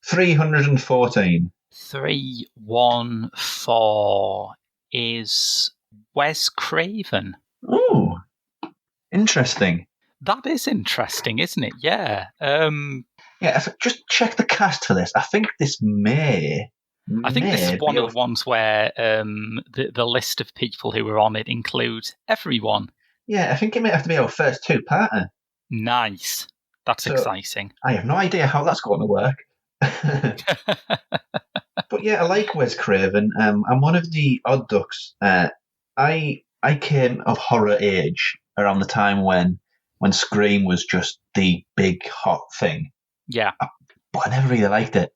314. 314 is Wes Craven. Oh, interesting. That is interesting, isn't it? Yeah. Yeah, just check the cast for this. I think this may. I think this is one be of the ones where the list of people who were on it includes everyone. Yeah, I think it may have to be our first two-parter. Nice. That's exciting. I have no idea how that's going to work. But yeah, I like Wes Craven. I'm one of the odd ducks. I came of horror age around the time when Scream was just the big hot thing. Yeah. But I never really liked it.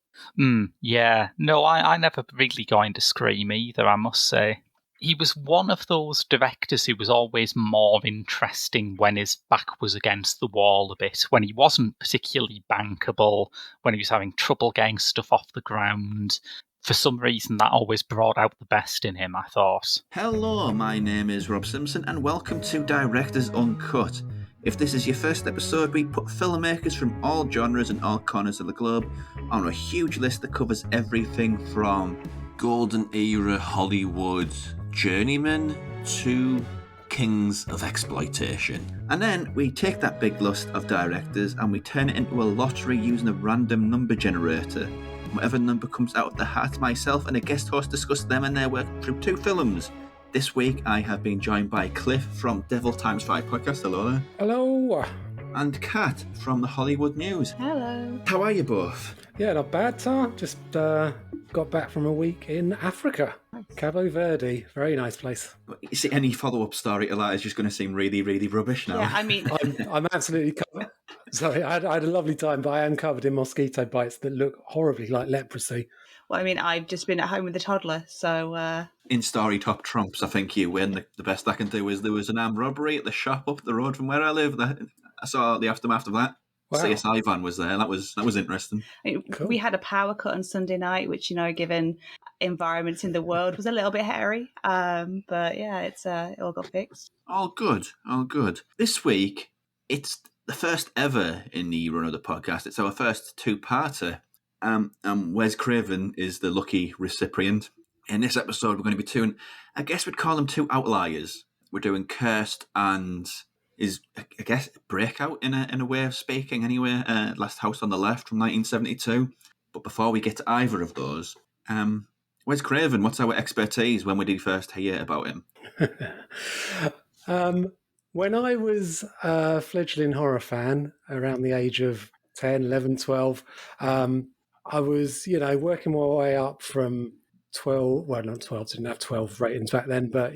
Yeah. No, I never really got into Scream either, I must say. He was one of those directors who was always more interesting when his back was against the wall a bit, when he wasn't particularly bankable, when he was having trouble getting stuff off the ground. For some reason, that always brought out the best in him, I thought. Hello, my name is Rob Simpson, and welcome to Director Uncut. If this is your first episode, we put filmmakers from all genres and all corners of the globe on a huge list that covers everything from golden era Hollywood journeymen to kings of exploitation. And then we take that big list of directors and we turn it into a lottery using a random number generator. Whatever number comes out of the hat, myself and a guest host discuss them and their work through two films. This week I have been joined by Cliff from Devil Times 5 podcast. Hello there. Hello. And Kat from the Hollywood News. Hello. How are you both? Yeah, not bad, Tar. Just got back from a week in Africa. Cabo Verde. Very nice place. Is it any follow-up story to that is just going to seem really, really rubbish now? Yeah, I mean... I'm absolutely covered. Sorry, I had a lovely time, but I am covered in mosquito bites that look horribly like leprosy. Well, I mean, I've just been at home with a toddler, so... In story top trumps, I think you win. The best I can do is there was an armed robbery at the shop up the road from where I live. I saw the aftermath of that. Wow. CSI van was there. That was interesting. Cool. We had a power cut on Sunday night, which, given environments in the world, was a little bit hairy. But yeah, it all got fixed. All good. This week, it's the first ever in the run of the podcast. It's our first two-parter. Wes Craven is the lucky recipient. In this episode, we're going to be doing, I guess we'd call them two outliers. We're doing Cursed and is, I guess, Breakout in a way of speaking anyway. Last House on the Left from 1972. But before we get to either of those, Wes Craven, what's our expertise when we do first hear about him? When I was a fledgling horror fan around the age of 10, 11, 12, I was, working my way up from 12, well, not 12, didn't have 12 ratings back then, but,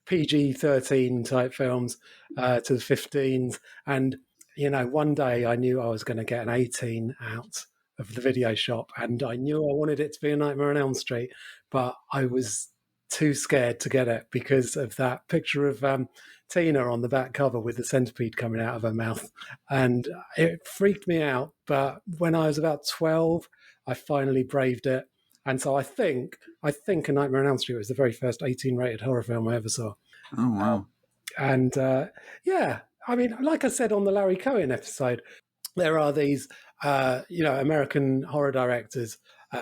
PG-13 type films to the 15s. And, one day I knew I was going to get an 18 out of the video shop, and I knew I wanted it to be A Nightmare on Elm Street, but I was too scared to get it because of that picture of Tina on the back cover with the centipede coming out of her mouth. And it freaked me out. But when I was about 12, I finally braved it. And so I think A Nightmare on Elm Street was the very first 18-rated horror film I ever saw. Oh, wow. And yeah, I mean, like I said on the Larry Cohen episode, there are these, American horror directors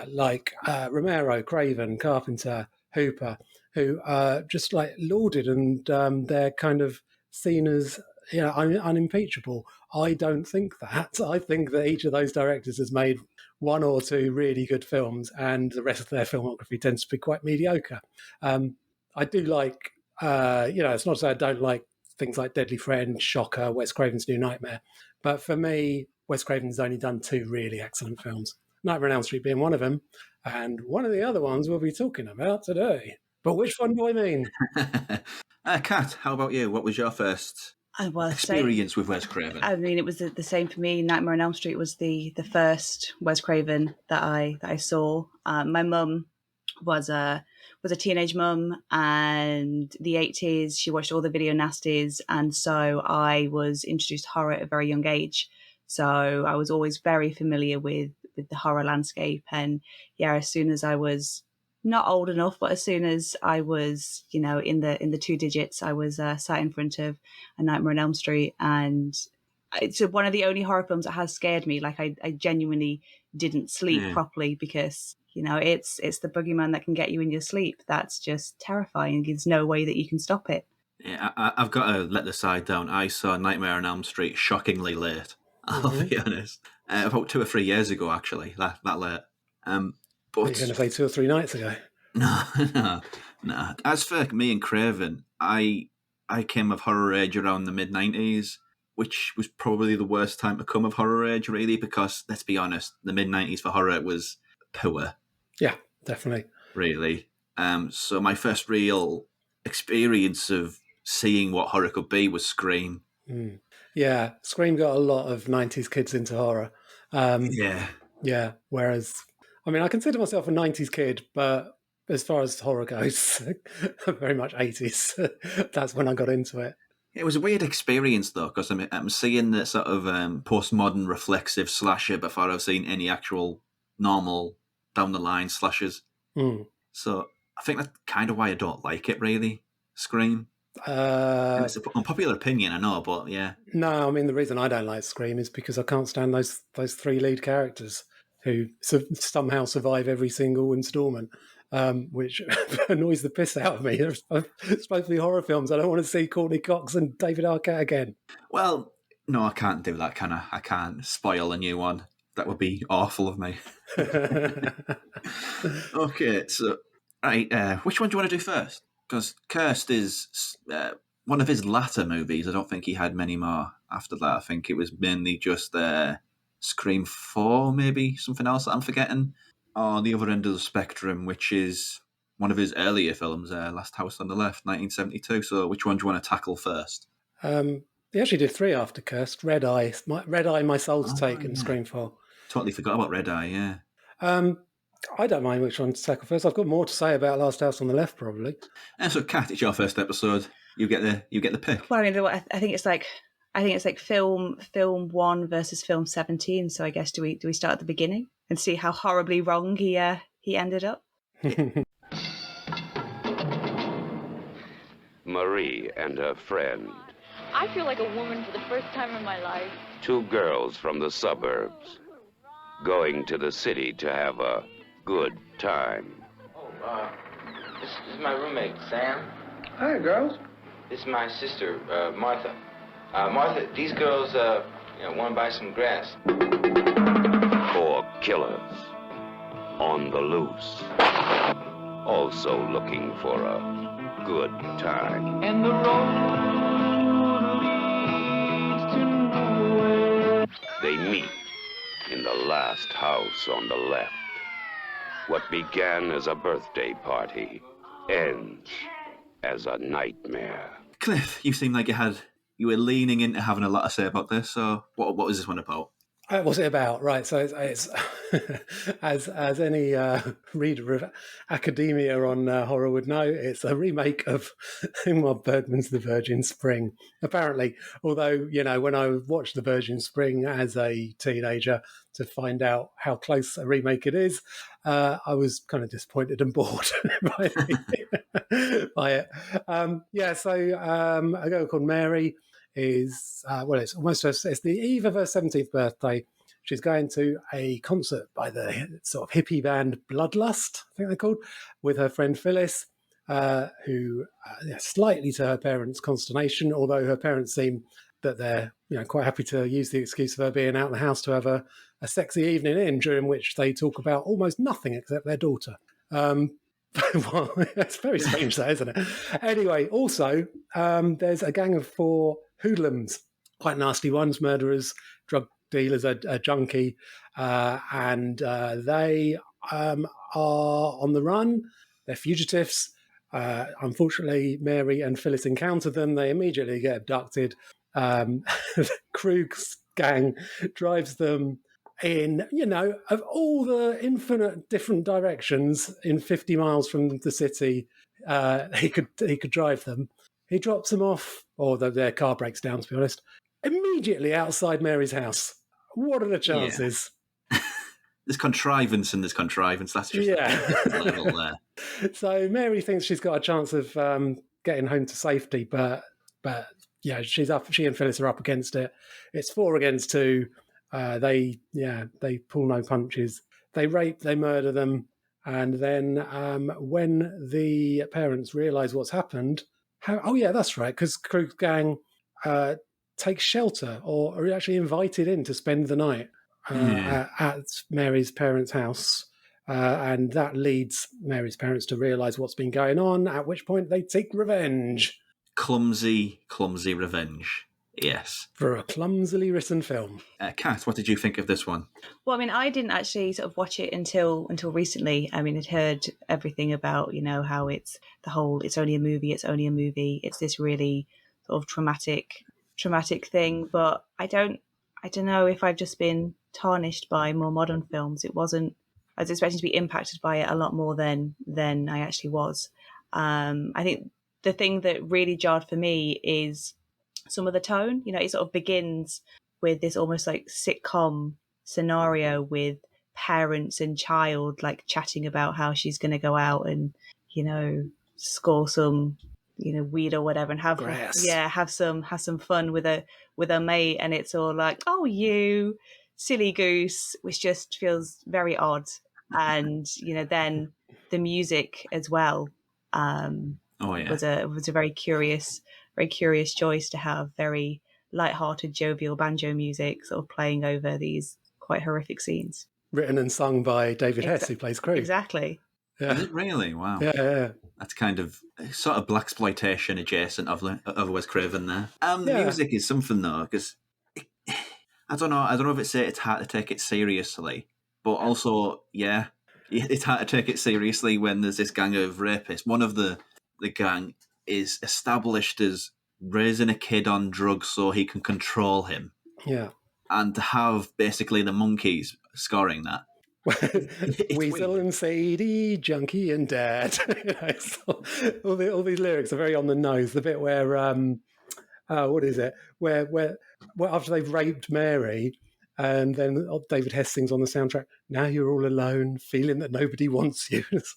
like Romero, Craven, Carpenter, Hooper, who are just like lauded and they're kind of seen as unimpeachable. I don't think that. I think that each of those directors has made one or two really good films, and the rest of their filmography tends to be quite mediocre. I do like, it's not to say I don't like things like Deadly Friend, Shocker, Wes Craven's New Nightmare, but for me, Wes Craven's only done two really excellent films. Nightmare on Elm Street being one of them, and one of the other ones we'll be talking about today. But which one do I mean? Kat, how about you? What was your first experience with Wes Craven? I mean, it was the same for me. Nightmare on Elm Street was the first Wes Craven that I saw. My mum was a teenage mum, and the 80s, she watched all the video nasties, and so I was introduced to horror at a very young age. So I was always very familiar with the horror landscape, and yeah, as soon as I was not old enough, but as soon as I was, in the two digits, I was sat in front of A Nightmare on Elm Street, and it's one of the only horror films that has scared me. Like I genuinely didn't sleep properly because, you know, it's the boogeyman that can get you in your sleep. That's just terrifying. There's no way that you can stop it. Yeah, I've got to let the side down. I saw Nightmare on Elm Street shockingly late. I'll be honest. About 2 or 3 years ago, actually, that late. But you're going to say 2 or 3 nights ago? No. As for me and Craven, I came of horror age around the mid-90s, which was probably the worst time to come of horror age, really, because, let's be honest, the mid-90s for horror was poor. Yeah, definitely. Really. So my first real experience of seeing what horror could be was Scream. Yeah, Scream got a lot of 90s kids into horror. Yeah, whereas, I mean, I consider myself a 90s kid, but as far as horror goes, very much 80s. That's when I got into it. It was a weird experience, though, because I'm seeing the sort of postmodern reflexive slasher before I've seen any actual normal down-the-line slashers. So I think that's kind of why I don't like it, really, Scream. It's an unpopular opinion, I know, but yeah. No, I mean, the reason I don't like Scream is because I can't stand those 3 lead characters who somehow survive every single installment, which annoys the piss out of me. It's supposed to be horror films. I don't want to see Courtney Cox and David Arquette again. Well, no, I can't do that, can I? I can't spoil a new one. That would be awful of me. Okay, so, right, which one do you want to do first? Because Cursed is one of his latter movies. I don't think he had many more after that. I think it was mainly just Scream 4, maybe, something else that I'm forgetting. Or the other end of the spectrum, which is one of his earlier films, Last House on the Left, 1972. So which one do you want to tackle first? He actually did 3 after Cursed. Red Eye, My Soul's Take, and Scream 4. Totally forgot about Red Eye, yeah. I don't mind which one to tackle first. I've got more to say about Last House on the Left, probably. And so, Kat, it's your first episode. You get the pick. Well, I mean, I think it's like film 1 versus film 17. So I guess do we start at the beginning and see how horribly wrong he ended up? Marie and her friend. I feel like a woman for the first time in my life. 2 girls from the suburbs going to the city to have a good time. Oh, this is my roommate, Sam. Hi, girls. This is my sister, Martha. Martha, these girls, want to buy some grass. 4 killers on the loose, also looking for a good time. And the road leads to nowhere. They meet in the last house on the left. What began as a birthday party ends as a nightmare. Cliff, you seem like you were leaning into having a lot to say about this. So what was this one about? What's it about? Right, so it's as any reader of academia on horror would know, it's a remake of Ingmar Bergman's The Virgin Spring. Apparently, although, you know, when I watched The Virgin Spring as a teenager to find out how close a remake it is, I was kind of disappointed and bored by it. A girl called Mary is, it's the eve of her 17th birthday. She's going to a concert by the sort of hippie band Bloodlust, I think they're called, with her friend Phyllis, who, slightly to her parents' consternation, although her parents seem that they're quite happy to use the excuse of her being out in the house to have a sexy evening in, during which they talk about almost nothing except their daughter. Well, it's very strange, that, isn't it? Anyway, also, there's a gang of 4 hoodlums, quite nasty ones, murderers, drug dealers, a junkie, and they are on the run. They're fugitives. Unfortunately, Mary and Phyllis encounter them. They immediately get abducted. Krug's gang drives them in, of all the infinite different directions in 50 miles from the city, he could drive them. He drops them off, or their car breaks down, to be honest, immediately outside Mary's house. What are the chances? Yeah. There's contrivance and there's contrivance. That's just the level there. So Mary thinks she's got a chance of getting home to safety, but She and Phyllis are up against it. It's 4 against 2. They pull no punches. They rape, they murder them, and then when the parents realise what's happened, that's right, because Krug's gang takes shelter or are actually invited in to spend the night at Mary's parents' house. And that leads Mary's parents to realise what's been going on, at which point they take revenge. Clumsy revenge. Yes. For a clumsily written film. Kat, what did you think of this one? Well, I mean, I didn't actually sort of watch it until recently. I mean, I'd heard everything about, how it's it's only a movie, it's this really sort of traumatic thing. But I don't know if I've just been tarnished by more modern films. I was expecting to be impacted by it a lot more than I actually was. I think the thing that really jarred for me is some of the tone. It sort of begins with this almost like sitcom scenario with parents and child like chatting about how she's going to go out and, score some, weed or whatever and have some fun with her mate. And it's all like, oh, you silly goose, which just feels very odd. And, then the music as well was a very curious choice to have very light-hearted, jovial banjo music sort of playing over these quite horrific scenes. Written and sung by David Hess, who plays Krug. Exactly. Yeah. Is it really? Wow. Yeah. That's kind of sort of blaxploitation adjacent of Wes Craven there. The music is something though, because I don't know if it's hard to take it seriously, but also, it's hard to take it seriously when there's this gang of rapists. One of the gang is established as raising a kid on drugs so he can control him. Yeah. And to have basically the monkeys scoring that. Weasel and Sadie, Junkie and Dad. All these lyrics are very on the nose. The bit where, what is it? Where after they've raped Mary, and then David Hess sings on the soundtrack, now you're all alone, feeling that nobody wants you. It's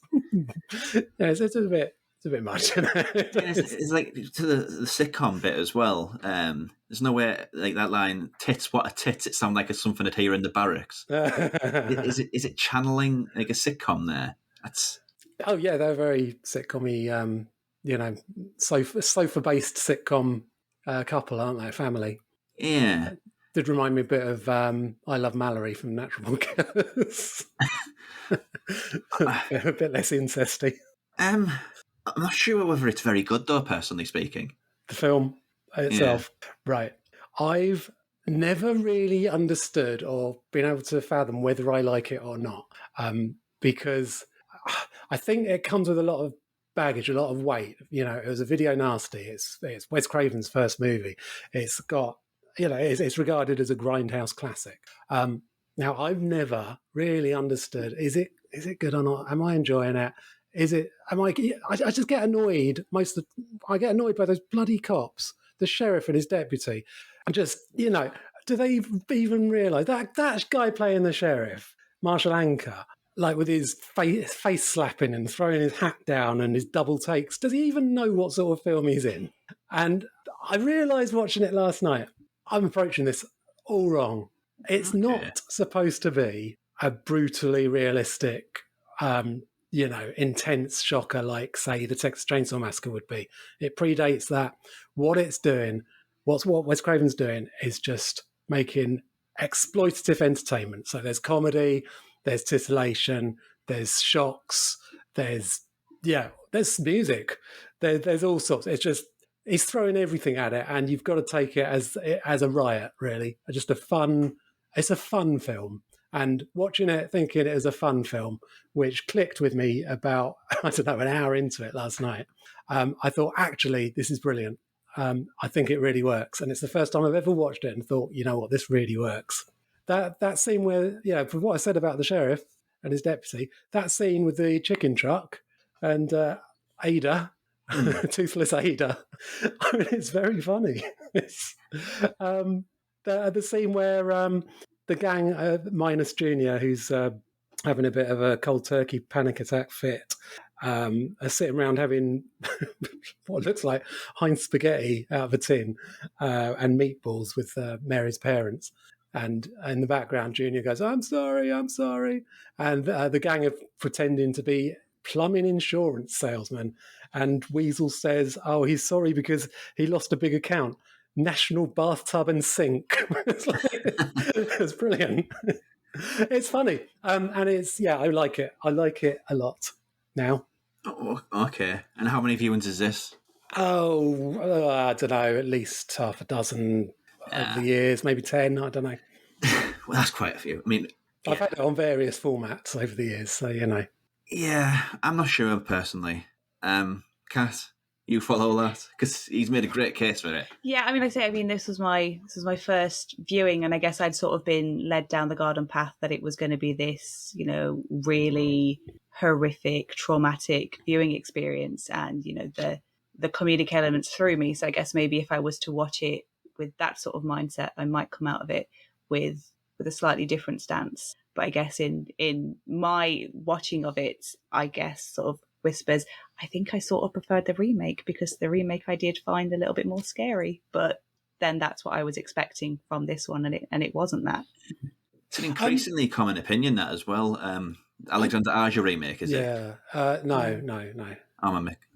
a bit much. It's like to the sitcom bit as well. There's no way like that line, tits, what a tits, it sounds like it's something I'd hear in the barracks. Is it channeling like a sitcom there? They're very sitcom-y, sofa-based sitcom couple, aren't they? Family. Yeah. Did remind me a bit of I Love Mallory from Natural Born Killers. A bit less incesty. I'm not sure whether it's very good though, personally speaking. The film itself. Yeah. Right. I've never really understood or been able to fathom whether I like it or not. Because I think it comes with a lot of baggage, a lot of weight. It was a video nasty. It's Wes Craven's first movie. It's got, it's regarded as a grindhouse classic. Now, I've never really understood, is it good or not? Am I enjoying it? I just get annoyed. I get annoyed by those bloody cops, the sheriff and his deputy. And just, do they even realise that guy playing the sheriff, Marshall Anker, like with his face slapping and throwing his hat down and his double takes, does he even know what sort of film he's in? And I realised watching it last night, I'm approaching this all wrong. It's not supposed to be a brutally realistic, intense shocker like, say, the Texas Chainsaw Massacre would be. It predates that. What it's doing, what Wes Craven's doing, is just making exploitative entertainment. So there's comedy, there's titillation, there's shocks, there's music, there's all sorts. It's just, he's throwing everything at it, and you've got to take it as a riot, really. It's a fun film. And watching it, thinking it was a fun film, which clicked with me about, an hour into it last night. I thought, actually, this is brilliant. I think it really works. And it's the first time I've ever watched it and thought, you know what, this really works. That scene where, from what I said about the sheriff and his deputy, that scene with the chicken truck and Ada, toothless Ada, it's very funny. It's, the scene where the gang, minus Junior, who's having a bit of a cold turkey panic attack fit, are sitting around having what looks like Heinz spaghetti out of a tin and meatballs with Mary's parents. And in the background, Junior goes, I'm sorry. And the gang are pretending to be plumbing insurance salesmen. And Weasel says, oh, he's sorry because he lost a big account. National bathtub and sink. It's brilliant. It's funny. And it's, I like it. I like it a lot now. Oh, okay. And how many viewings is this? Oh, I don't know, at least half a dozen over the years, maybe 10, I don't know. Well, that's quite a few. I mean, I've had it on various formats over the years, so you know. Yeah, I'm not sure personally. Kat, you follow that? Because he's made a great case for it. Yeah, I mean, this was my first viewing, and I guess I'd sort of been led down the garden path that it was going to be this, really horrific, traumatic viewing experience, and the comedic elements threw me. So I guess maybe if I was to watch it with that sort of mindset, I might come out of it with a slightly different stance. But I guess in my watching of it, I guess sort of whispers, I think I sort of preferred the remake, because the remake I did find a little bit more scary. But then that's what I was expecting from this one, and it wasn't that. It's an increasingly common opinion, that as well. Alexander Aja remake, is it? Yeah. No.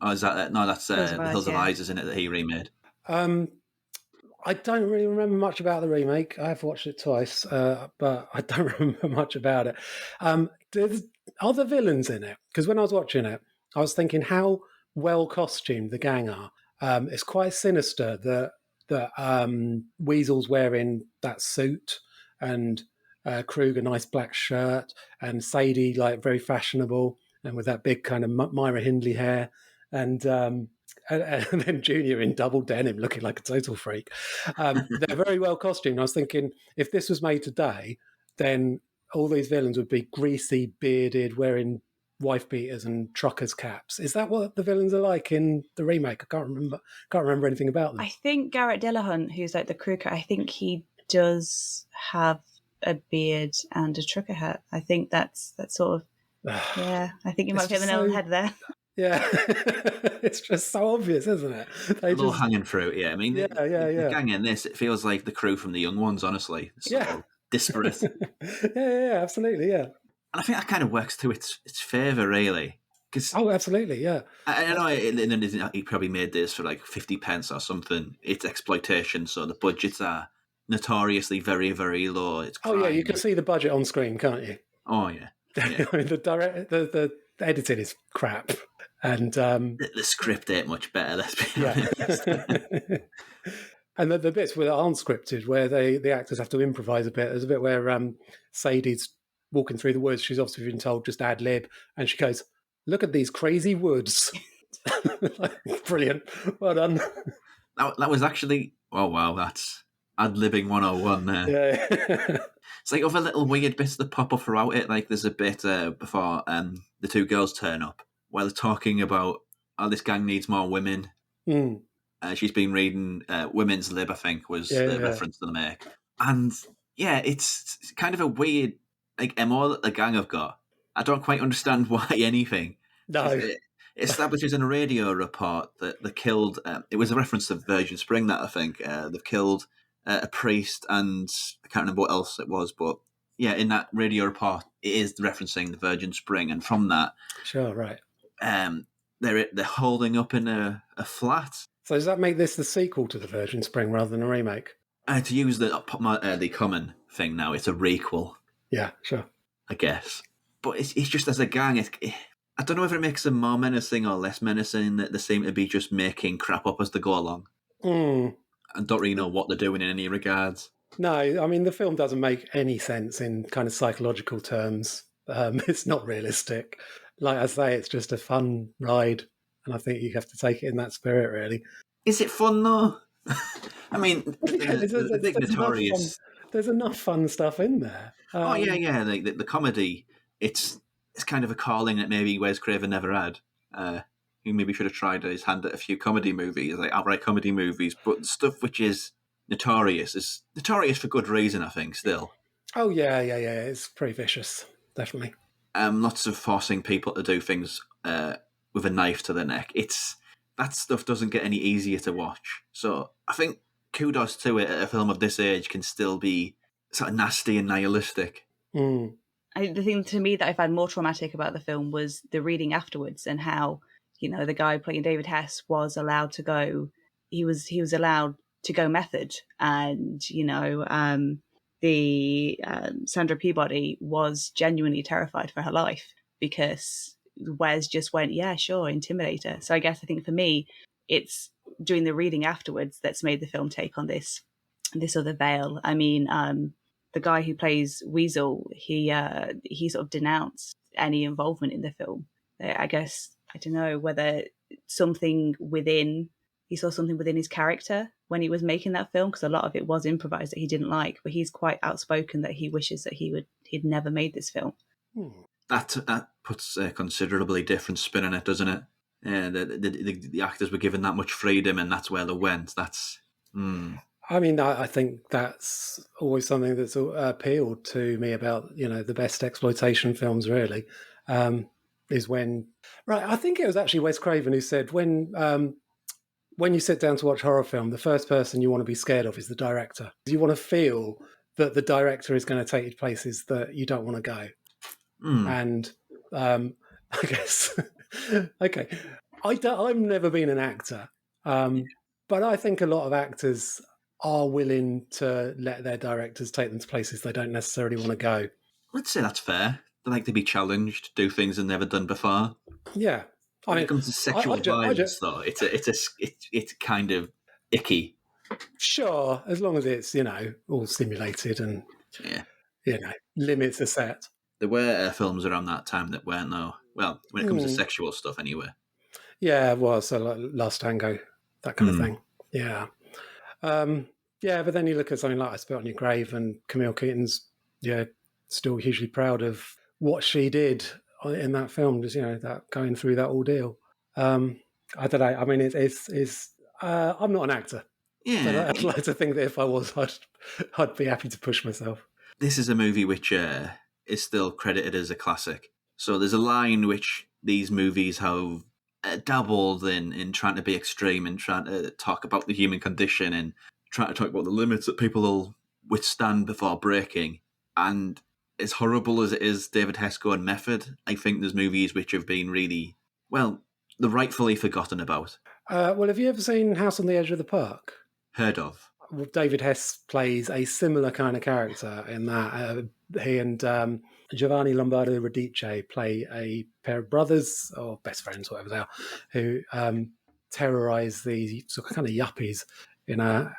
Is that no? That's Hills of Hills of Eyes, Eyes, isn't it? That he remade. I don't really remember much about the remake. I've watched it twice, but I don't remember much about it. Are the villains in it? Because when I was watching it, I was thinking how well costumed the gang are. It's quite sinister that Weasel's wearing that suit, and Krug a nice black shirt, and Sadie like very fashionable and with that big kind of Myra Hindley hair, and then Junior in double denim looking like a total freak. They're very well costumed. I was thinking, if this was made today, then all these villains would be greasy, bearded, wearing wife beaters and truckers' caps. Is that what the villains are like in the remake? I can't remember anything about them. I think Garrett Dillahunt, who's like the crew cut, I think he does have a beard and a trucker hat. I think that's sort of, yeah, I think you might have hit the nail on the head there. Yeah, it's just so obvious, isn't it? They just hanging fruit. Yeah, I mean, yeah. The gang in this, it feels like the crew from The Young Ones. Honestly, it's so disparate. yeah, absolutely, yeah. And I think that kind of works to its favour, really. Oh, absolutely, yeah. I know he probably made this for like 50 pence or something. It's exploitation, so the budgets are notoriously very, very low. It's you can see the budget on screen, can't you? Oh yeah. I mean, the editing is crap, and the script ain't much better. Let's be honest. And the bits that aren't scripted, where the actors have to improvise a bit. There's a bit where Sadie's walking through the woods. She's obviously been told just ad lib, and she goes, "Look at these crazy woods." Brilliant, well done. That was actually, oh wow, that's ad libbing 101 there. Yeah. It's like other little weird bits that pop up throughout it. Like there's a bit before the two girls turn up where they're talking about, oh, this gang needs more women. She's been reading Women's Lib, I think, was the reference to the make. And yeah, it's kind of a weird like MO that the gang have got. I don't quite understand why anything. No. It establishes in a radio report that they killed, it was a reference to Virgin Spring, that I think, they've killed a priest, and I can't remember what else it was, but yeah, in that radio report, it is referencing the Virgin Spring, and from that, sure, right, they're holding up in a flat. So does that make this the sequel to the Virgin Spring rather than a remake? To use the common thing now, it's a requel. Yeah, sure. I guess, but it's just as a gang, I don't know if it makes them more menacing or less menacing that they seem to be just making crap up as they go along. And don't really know what they're doing in any regards. No, I mean, the film doesn't make any sense in kind of psychological terms. It's not realistic. Like I say, it's just a fun ride, and I think you have to take it in that spirit, really. Is it fun, though? I mean, the big notorious... There's enough fun stuff in there. The comedy, it's kind of a calling that maybe Wes Craven never had. He maybe should have tried his hand at a few comedy movies, like outright comedy movies, but stuff which is notorious for good reason, I think, still. Oh, yeah, it's pretty vicious, definitely. Lots of forcing people to do things with a knife to the neck. That stuff doesn't get any easier to watch. So I think kudos to it. A film of this age can still be sort of nasty and nihilistic. Mm. The thing to me that I found more traumatic about the film was the reading afterwards, and how, the guy playing David Hess was allowed to go. He was allowed to go method, and the Sandra Peabody was genuinely terrified for her life because Wes just went, yeah, sure, intimidate her. So I think for me, it's doing the reading afterwards that's made the film take on this other veil. I mean, the guy who plays Weasel, he sort of denounced any involvement in the film. I guess, I don't know whether he saw something within his character when he was making that film, because a lot of it was improvised that he didn't like, but he's quite outspoken that he wishes that he'd never made this film. That puts a considerably different spin on it, doesn't it? The actors were given that much freedom, and that's where they went. I mean, I think that's always something that's appealed to me about, the best exploitation films, really, is when... Right, I think it was actually Wes Craven who said, when you sit down to watch horror film, the first person you want to be scared of is the director. You want to feel that the director is going to take you to places that you don't want to go. And I guess... okay, I've never been an actor, but I think a lot of actors are willing to let their directors take them to places they don't necessarily want to go. Let's say that's fair. They like to be challenged, do things they've never done before. Yeah. When it comes to sexual violence, though, it's kind of icky. Sure, as long as it's, all stimulated and, limits are set. There were films around that time that weren't, though. Well, when it comes to sexual stuff, anyway. Yeah, it was. So like Last Tango, that kind of thing. Yeah. But then you look at something like I Spit on Your Grave, and Camille Keaton's, still hugely proud of what she did in that film, just, that going through that ordeal. I don't know. I mean, I'm not an actor. Yeah. But I'd like to think that if I was, I'd be happy to push myself. This is a movie which is still credited as a classic. So there's a line which these movies have dabbled in trying to be extreme and trying to talk about the human condition and trying to talk about the limits that people will withstand before breaking. And as horrible as it is, David Hess going method, I think there's movies which have been really, they're rightfully forgotten about. Well, have you ever seen House on the Edge of the Park? Heard of. David Hess plays a similar kind of character in that. He and Giovanni Lombardo Radice play a pair of brothers, or best friends, whatever they are, who terrorise the sort of kind of yuppies at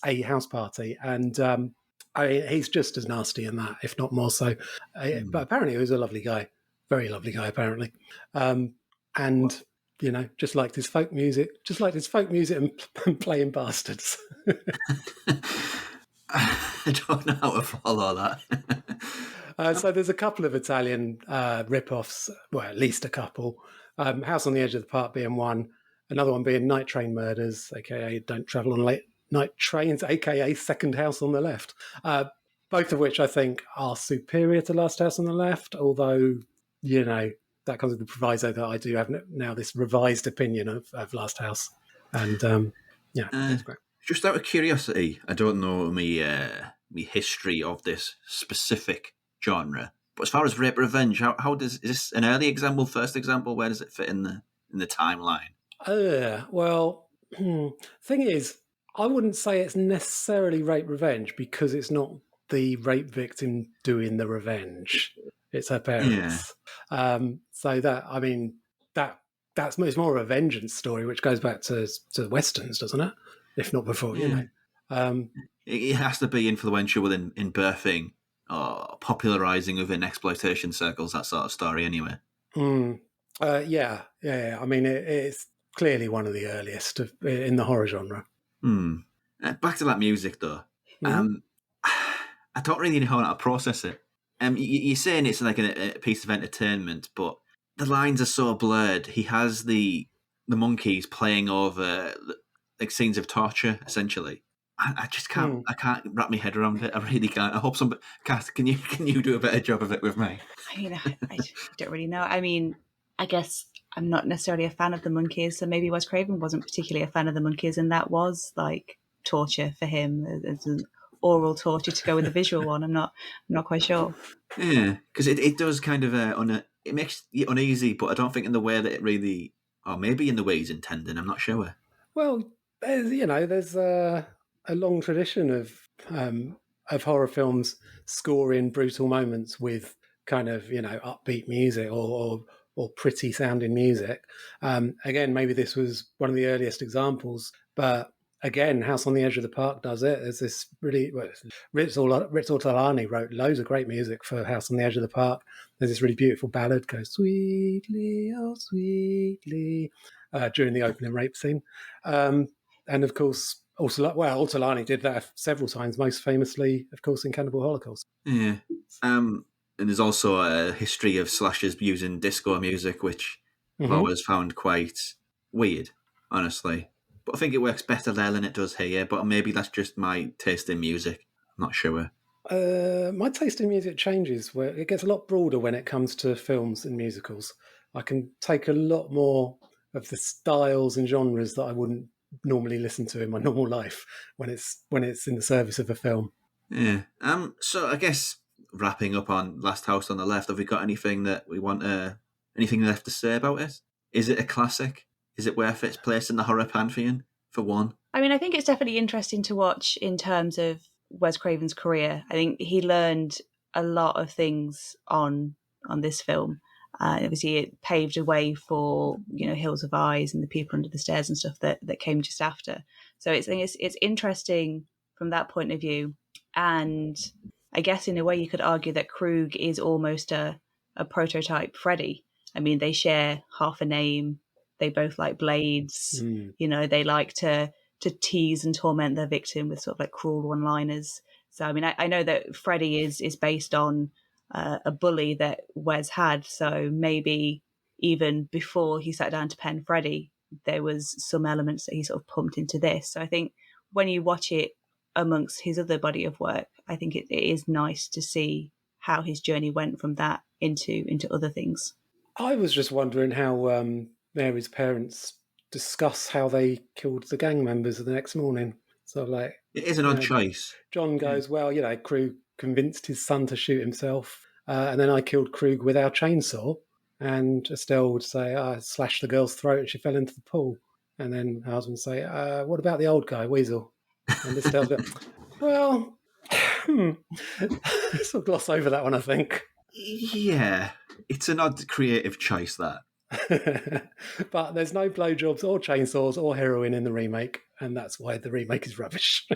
a house party. And he's just as nasty in that, if not more so. But apparently he was a lovely guy. Very lovely guy, apparently. And... just liked his folk music, and playing bastards. I don't know how to follow that. So there's a couple of Italian rip-offs, well, at least a couple. House on the Edge of the Park being one, another one being Night Train Murders, a.k.a. Don't Travel on Late Night Trains, a.k.a. Second House on the Left. Both of which I think are superior to Last House on the Left, although, that comes with the proviso that I do have now this revised opinion of Last House. And, it's great. Just out of curiosity, I don't know me history of this specific genre, but as far as rape revenge, how is this an early example, first example? Where does it fit in the timeline? Thing is, I wouldn't say it's necessarily rape revenge because it's not the rape victim doing the revenge. It's her parents. Yeah. So it's more of a vengeance story, which goes back to the Westerns, doesn't it? If not before, It has to be influential within in birthing or popularising within exploitation circles, that sort of story anyway. Yeah. I mean, it's clearly one of the earliest in the horror genre. Back to that music, though. I don't really know how to process it. You're saying it's like a piece of entertainment, but the lines are so blurred. He has the monkeys playing over like scenes of torture, essentially. I just can't. I can't wrap my head around it. I really can't. I hope Kath, can you do a better job of it with me? I mean, I don't really know. I mean, I guess I'm not necessarily a fan of the monkeys, so maybe Wes Craven wasn't particularly a fan of the monkeys, and that was like torture for him as an oral torture to go with the visual one. I'm not quite sure. Yeah, because it does kind of it makes you uneasy, but I don't think in the way that it really, or maybe in the way he's intending. I'm not sure. Well, there's a long tradition of horror films scoring brutal moments with kind of upbeat music or pretty sounding music. Again, maybe this was one of the earliest examples, but again, House on the Edge of the Park does it. There's this really Ritz Ortolani wrote loads of great music for House on the Edge of the Park. There's this really beautiful ballad goes sweetly, oh sweetly during the opening rape scene. And of course, Ortolani did that several times, most famously, of course, in Cannibal Holocaust. Yeah. And there's also a history of slashers using disco music, which I've always found quite weird, honestly. But I think it works better there than it does here. But maybe that's just my taste in music. I'm not sure. My taste in music changes, where it gets a lot broader when it comes to films and musicals. I can take a lot more of the styles and genres that I wouldn't normally listen to in my normal life when it's in the service of a film. Yeah. So I guess wrapping up on Last House on the Left, have we got anything that we want anything left to say about it? Is it a classic? Is it worth its place in the horror pantheon, for one? I mean, I think it's definitely interesting to watch in terms of Wes Craven's career. I think he learned a lot of things on this film. Obviously, it paved a way for Hills of Eyes and The People Under the Stairs and stuff that came just after. So it's interesting from that point of view. And I guess in a way you could argue that Krug is almost a prototype Freddy. I mean, they share half a name. They both like blades. They like to tease and torment their victim with sort of like cruel one-liners. So, I mean, I know that Freddy is based on a bully that Wes had. So maybe even before he sat down to pen Freddy, there was some elements that he sort of pumped into this. So I think when you watch it amongst his other body of work, I think it is nice to see how his journey went from that into other things. I was just wondering how Mary's parents discuss how they killed the gang members the next morning. So, like, it is an odd choice. John goes, well, Krug convinced his son to shoot himself, and then I killed Krug with our chainsaw. And Estelle would say, I slashed the girl's throat and she fell into the pool. And then her husband would say, what about the old guy, Weasel? And Estelle's like, well, sort of gloss over that one, I think. Yeah, it's an odd creative choice, that. But there's no blowjobs or chainsaws or heroin in the remake, and that's why the remake is rubbish.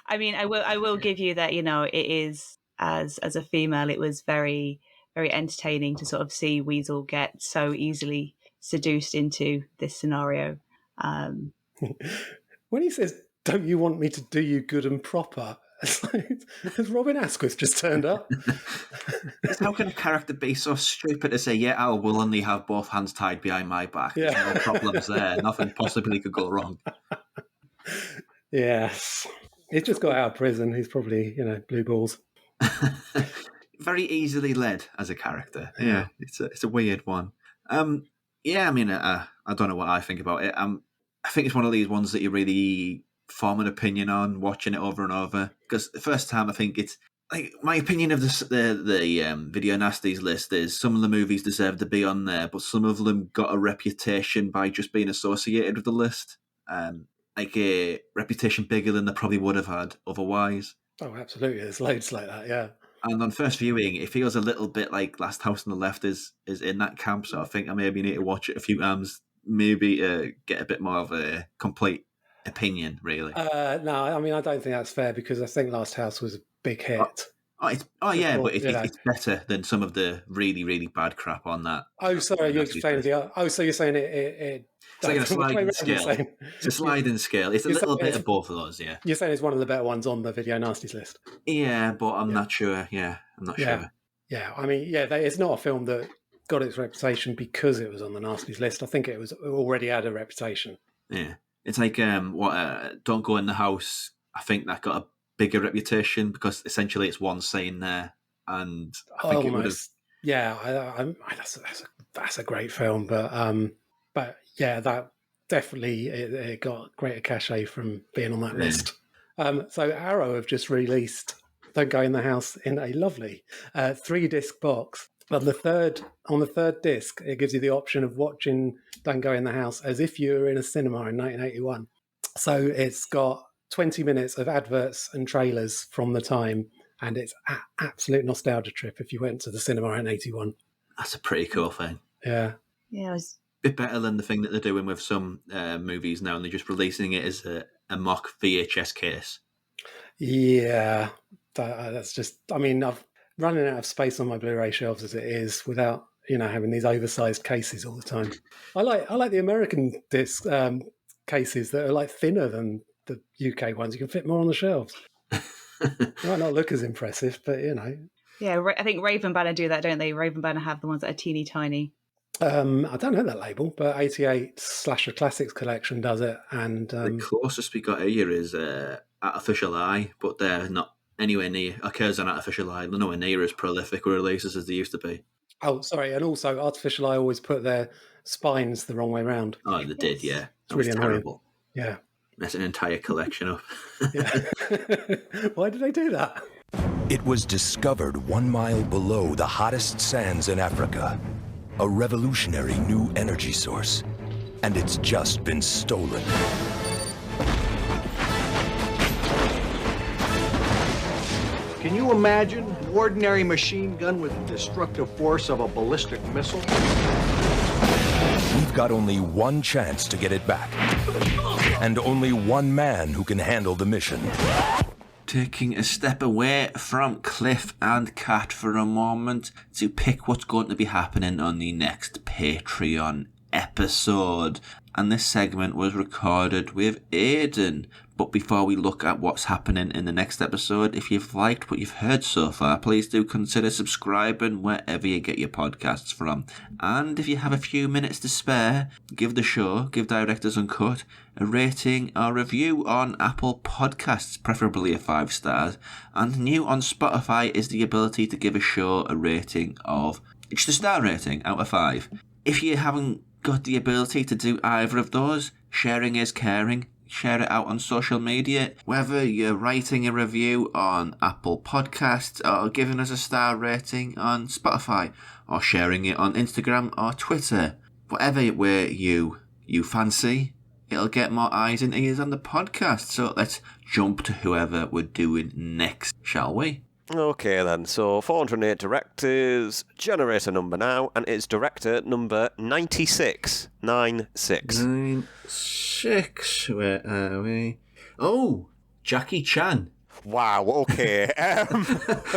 I mean, I will give you that. It is as a female, it was very, very entertaining to sort of see Weasel get so easily seduced into this scenario. When he says, "Don't you want me to do you good and proper?" Has Robin Asquith just turned up? How can a character be so stupid to say, yeah, I will only have both hands tied behind my back? There's no problems there. Nothing possibly could go wrong. Yes. He's just got out of prison. He's probably, blue balls. Very easily led as a character. Yeah, it's a weird one. Yeah, I mean, I don't know what I think about it. I think it's one of these ones that you really form an opinion on watching it over and over, because the first time I think it's like my opinion of the Video Nasties list is some of the movies deserve to be on there, but some of them got a reputation by just being associated with the list, like a reputation bigger than they probably would have had otherwise. Oh, absolutely, there's loads like that. Yeah. And on first viewing, it feels a little bit like Last House on the Left is in that camp, so I think I maybe need to watch it a few times, maybe get a bit more of a complete opinion, really. No, I mean, I don't think that's fair, because I think Last House was a big hit. But it's better than some of the really, really bad crap on that. Oh, sorry, you're saying so you're saying it it's like a sliding scale. It's a sliding scale. It's a little bit of both of those, yeah. You're saying it's one of the better ones on the Video Nasties list. Yeah, but I'm not sure. Yeah, I'm not sure. Yeah, I mean, it's not a film that got its reputation because it was on the Nasties list. I think it already had a reputation. Yeah. It's like Don't Go in the House. I think that got a bigger reputation because essentially it's one scene there, and I think it would have. Yeah, that's a that's a great film. But yeah, that definitely it got greater cachet from being on that list. So Arrow have just released Don't Go in the House in a lovely 3-disc box. On the third disc, it gives you the option of watching Don't Go in the House as if you were in a cinema in 1981. So it's got 20 minutes of adverts and trailers from the time, and it's an absolute nostalgia trip if you went to the cinema in 81. That's a pretty cool thing. Yeah. Yeah, it was. Bit better than the thing that they're doing with some movies now, and they're just releasing it as a mock VHS case. Yeah, that's just. I mean, I've running out of space on my Blu-ray shelves as it is, without having these oversized cases all the time. I like the American disc cases that are like thinner than the UK ones. You can fit more on the shelves. It might not look as impressive, but Yeah, I think Raven Banner do that, don't they? Raven Banner have the ones that are teeny tiny. I don't know that label, but 88 Slasher Classics Collection does it. And the closest we got here is Artificial Eye, but they're not anywhere near. Occurs on Artificial Eye. They're nowhere near as prolific with releases as they used to be. Oh, sorry, and also Artificial Eye always put their spines the wrong way around. Oh, they did, yeah. It's really terrible. Yeah. Mess an entire collection up. Yeah. Why did they do that? It was discovered 1 mile below the hottest sands in Africa. A revolutionary new energy source. And it's just been stolen. Can you imagine an ordinary machine gun with the destructive force of a ballistic missile? We've got only one chance to get it back. And only one man who can handle the mission. Taking a step away from Cliff and Kat for a moment to pick what's going to be happening on the next Patreon episode. And this segment was recorded with Aidan. But before we look at what's happening in the next episode, if you've liked what you've heard so far, please do consider subscribing wherever you get your podcasts from. And if you have a few minutes to spare, give Directors Uncut a rating or review on Apple Podcasts, preferably a 5 stars. And new on Spotify is the ability to give a show a rating of just a star rating out of 5. If you haven't got the ability to do either of those, sharing is caring. Share it out on social media, whether you're writing a review on Apple Podcasts or giving us a star rating on Spotify or sharing it on Instagram or Twitter. Whatever way you fancy, it'll get more eyes and ears on the podcast. So let's jump to whoever we're doing next, shall we? Okay then, so 408 directors, generator number now, and it's director number 96. 96. 96, where are we? Oh, Jackie Chan. Wow, okay.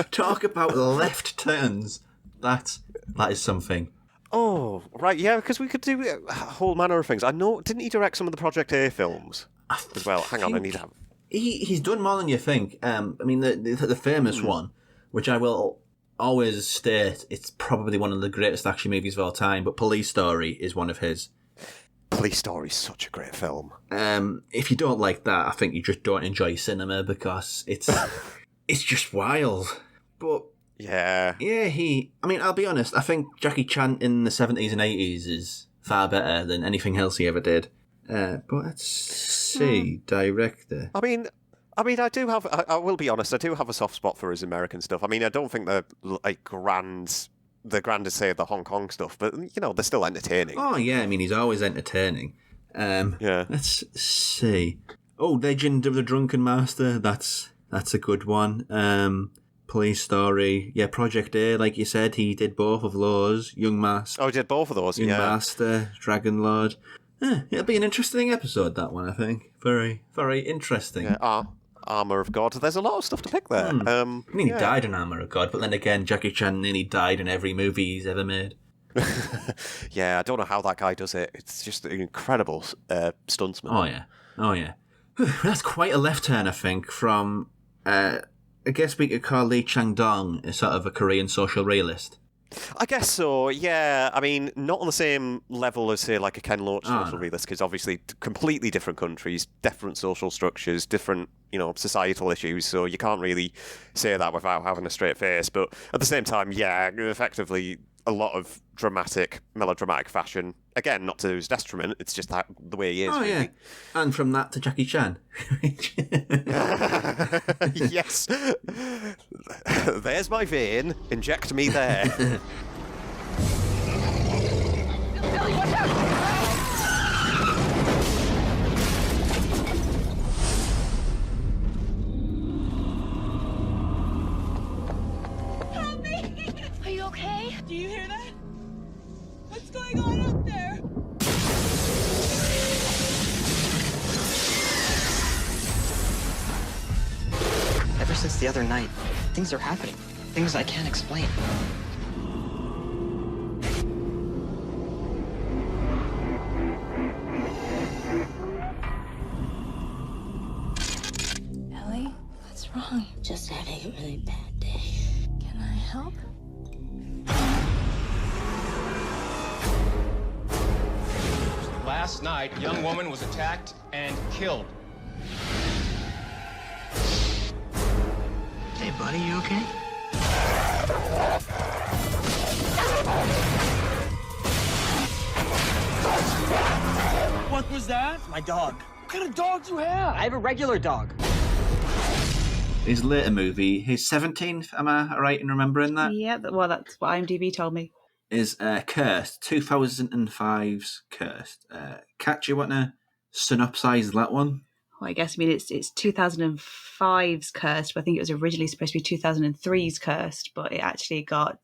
Talk about left turns. That is something. Oh, right, yeah, because we could do a whole manner of things. I know, didn't he direct some of the Project A films as well? Hang on, I need to have... He's done more than you think. I mean, the famous one, which I will always state, it's probably one of the greatest action movies of all time, but Police Story is one of his. Police Story is such a great film. If you don't like that, I think you just don't enjoy cinema because it's just wild. But yeah, I mean, I'll be honest. I think Jackie Chan in the 70s and 80s is far better than anything else he ever did. But let's see, director. I mean, I will be honest, I do have a soft spot for his American stuff. I mean, I don't think they're like the grandest say the Hong Kong stuff, but they're still entertaining. Oh yeah, I mean, he's always entertaining. Yeah. Let's see. Oh, Legend of the Drunken Master. That's a good one. Police Story. Yeah, Project A, like you said, he did both of those. Young Master. Oh, he did both of those. Young Master, Dragon Lord. It'll be an interesting episode, that one, I think. Very, very interesting. Yeah, Armour of God. There's a lot of stuff to pick there. I mean, he died in Armour of God, but then again, Jackie Chan nearly died in every movie he's ever made. Yeah, I don't know how that guy does it. It's just an incredible stuntsman. Oh, yeah. That's quite a left turn, I think, from, I guess we could call Lee Chang-dong a sort of a Korean social realist. I guess so, yeah. I mean, not on the same level as, say, like a Ken Loach social realist, because obviously completely different countries, different social structures, different, societal issues, so you can't really say that without having a straight face. But at the same time, yeah, effectively, a lot of melodramatic fashion. Again, not to his detriment, it's just the way he is. Oh, really. yeah. And from that to Jackie Chan. Yes. There's my vein. Inject me there. Billy, watch out! Help me! Are you okay? Do you hear that? What's going on up there? Ever since the other night, things are happening. Things I can't explain. Ellie, what's wrong? Just having a really bad day. Can I help? Last night, a young woman was attacked and killed. Hey, buddy, you okay? What was that? My dog. What kind of dog do you have? I have a regular dog. His later movie, his 17th, am I right in remembering that? Yeah, well, that's what IMDb told me. Is Cursed, 2005's Cursed. Kat, you want to synopsize that one? Well, I guess, it's 2005's Cursed, but I think it was originally supposed to be 2003's Cursed, but it actually got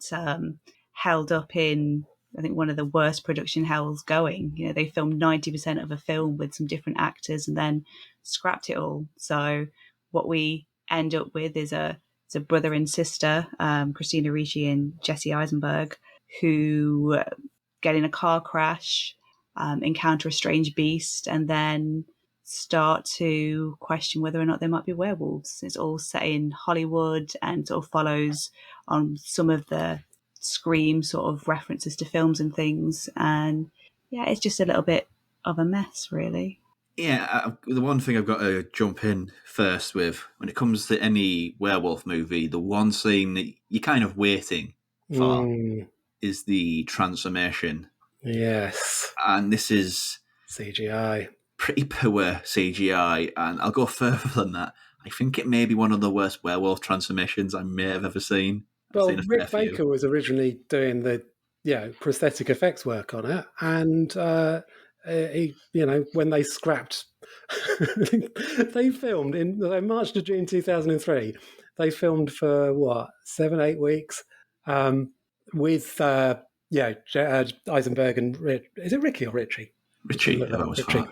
held up in, I think, one of the worst production hells going. You know, they filmed 90% of a film with some different actors and then scrapped it all. So what we end up with is a brother and sister, Christina Ricci and Jesse Eisenberg, who get in a car crash, encounter a strange beast, and then start to question whether or not they might be werewolves. It's all set in Hollywood and sort of follows on some of the Scream sort of references to films and things. And yeah, it's just a little bit of a mess, really. Yeah, the one thing I've got to jump in first with, when it comes to any werewolf movie, the one scene that you're kind of waiting for is the transformation. Yes. And this is CGI. Pretty poor CGI, and I'll go further than that. I think it may be one of the worst werewolf transformations I may have ever seen. Well, Rick Baker was originally doing the prosthetic effects work on it, and he, when they scrapped, they filmed in March to June 2003. They filmed for 7-8 weeks with Eisenberg and is it Ricky or Richie? Richie, that was Richie.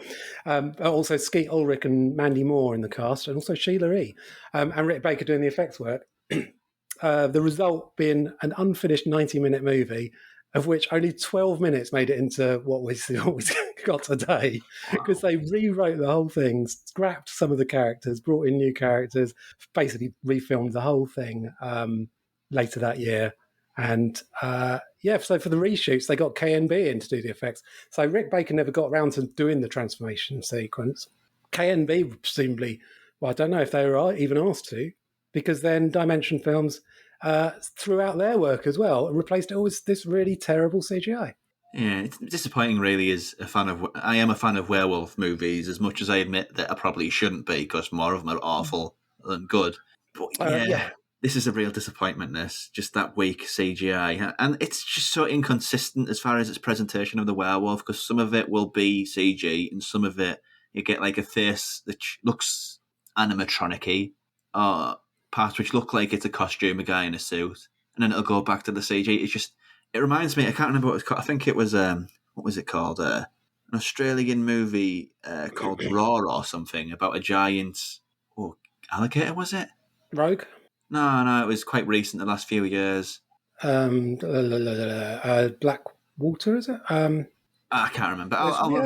Also Skeet Ulrich and Mandy Moore in the cast, and also Sheila E. And Rick Baker doing the effects work. The result being an unfinished 90-minute movie, of which only 12 minutes made it into what we got today, because they rewrote the whole thing, scrapped some of the characters, brought in new characters, basically refilmed the whole thing later that year. And so for the reshoots, they got KNB in to do the effects. So Rick Baker never got around to doing the transformation sequence. KNB presumably, I don't know if they were even asked to, because then Dimension Films threw out their work as well and replaced it all with this really terrible CGI. Yeah, it's disappointing really I am a fan of werewolf movies, as much as I admit that I probably shouldn't be, because more of them are awful than good. But this is a real disappointment, just that weak CGI. And it's just so inconsistent as far as its presentation of the werewolf, because some of it will be CG and some of it you get like a face that looks animatronic-y, or parts which look like it's a costume, a guy in a suit, and then it'll go back to the CG. It reminds me, I can't remember what it's called. I think it was, what was it called? An Australian movie called Raw or something, about a giant alligator, was it? Rogue? No, it was quite recent, the last few years. Black Water, is it? I can't remember.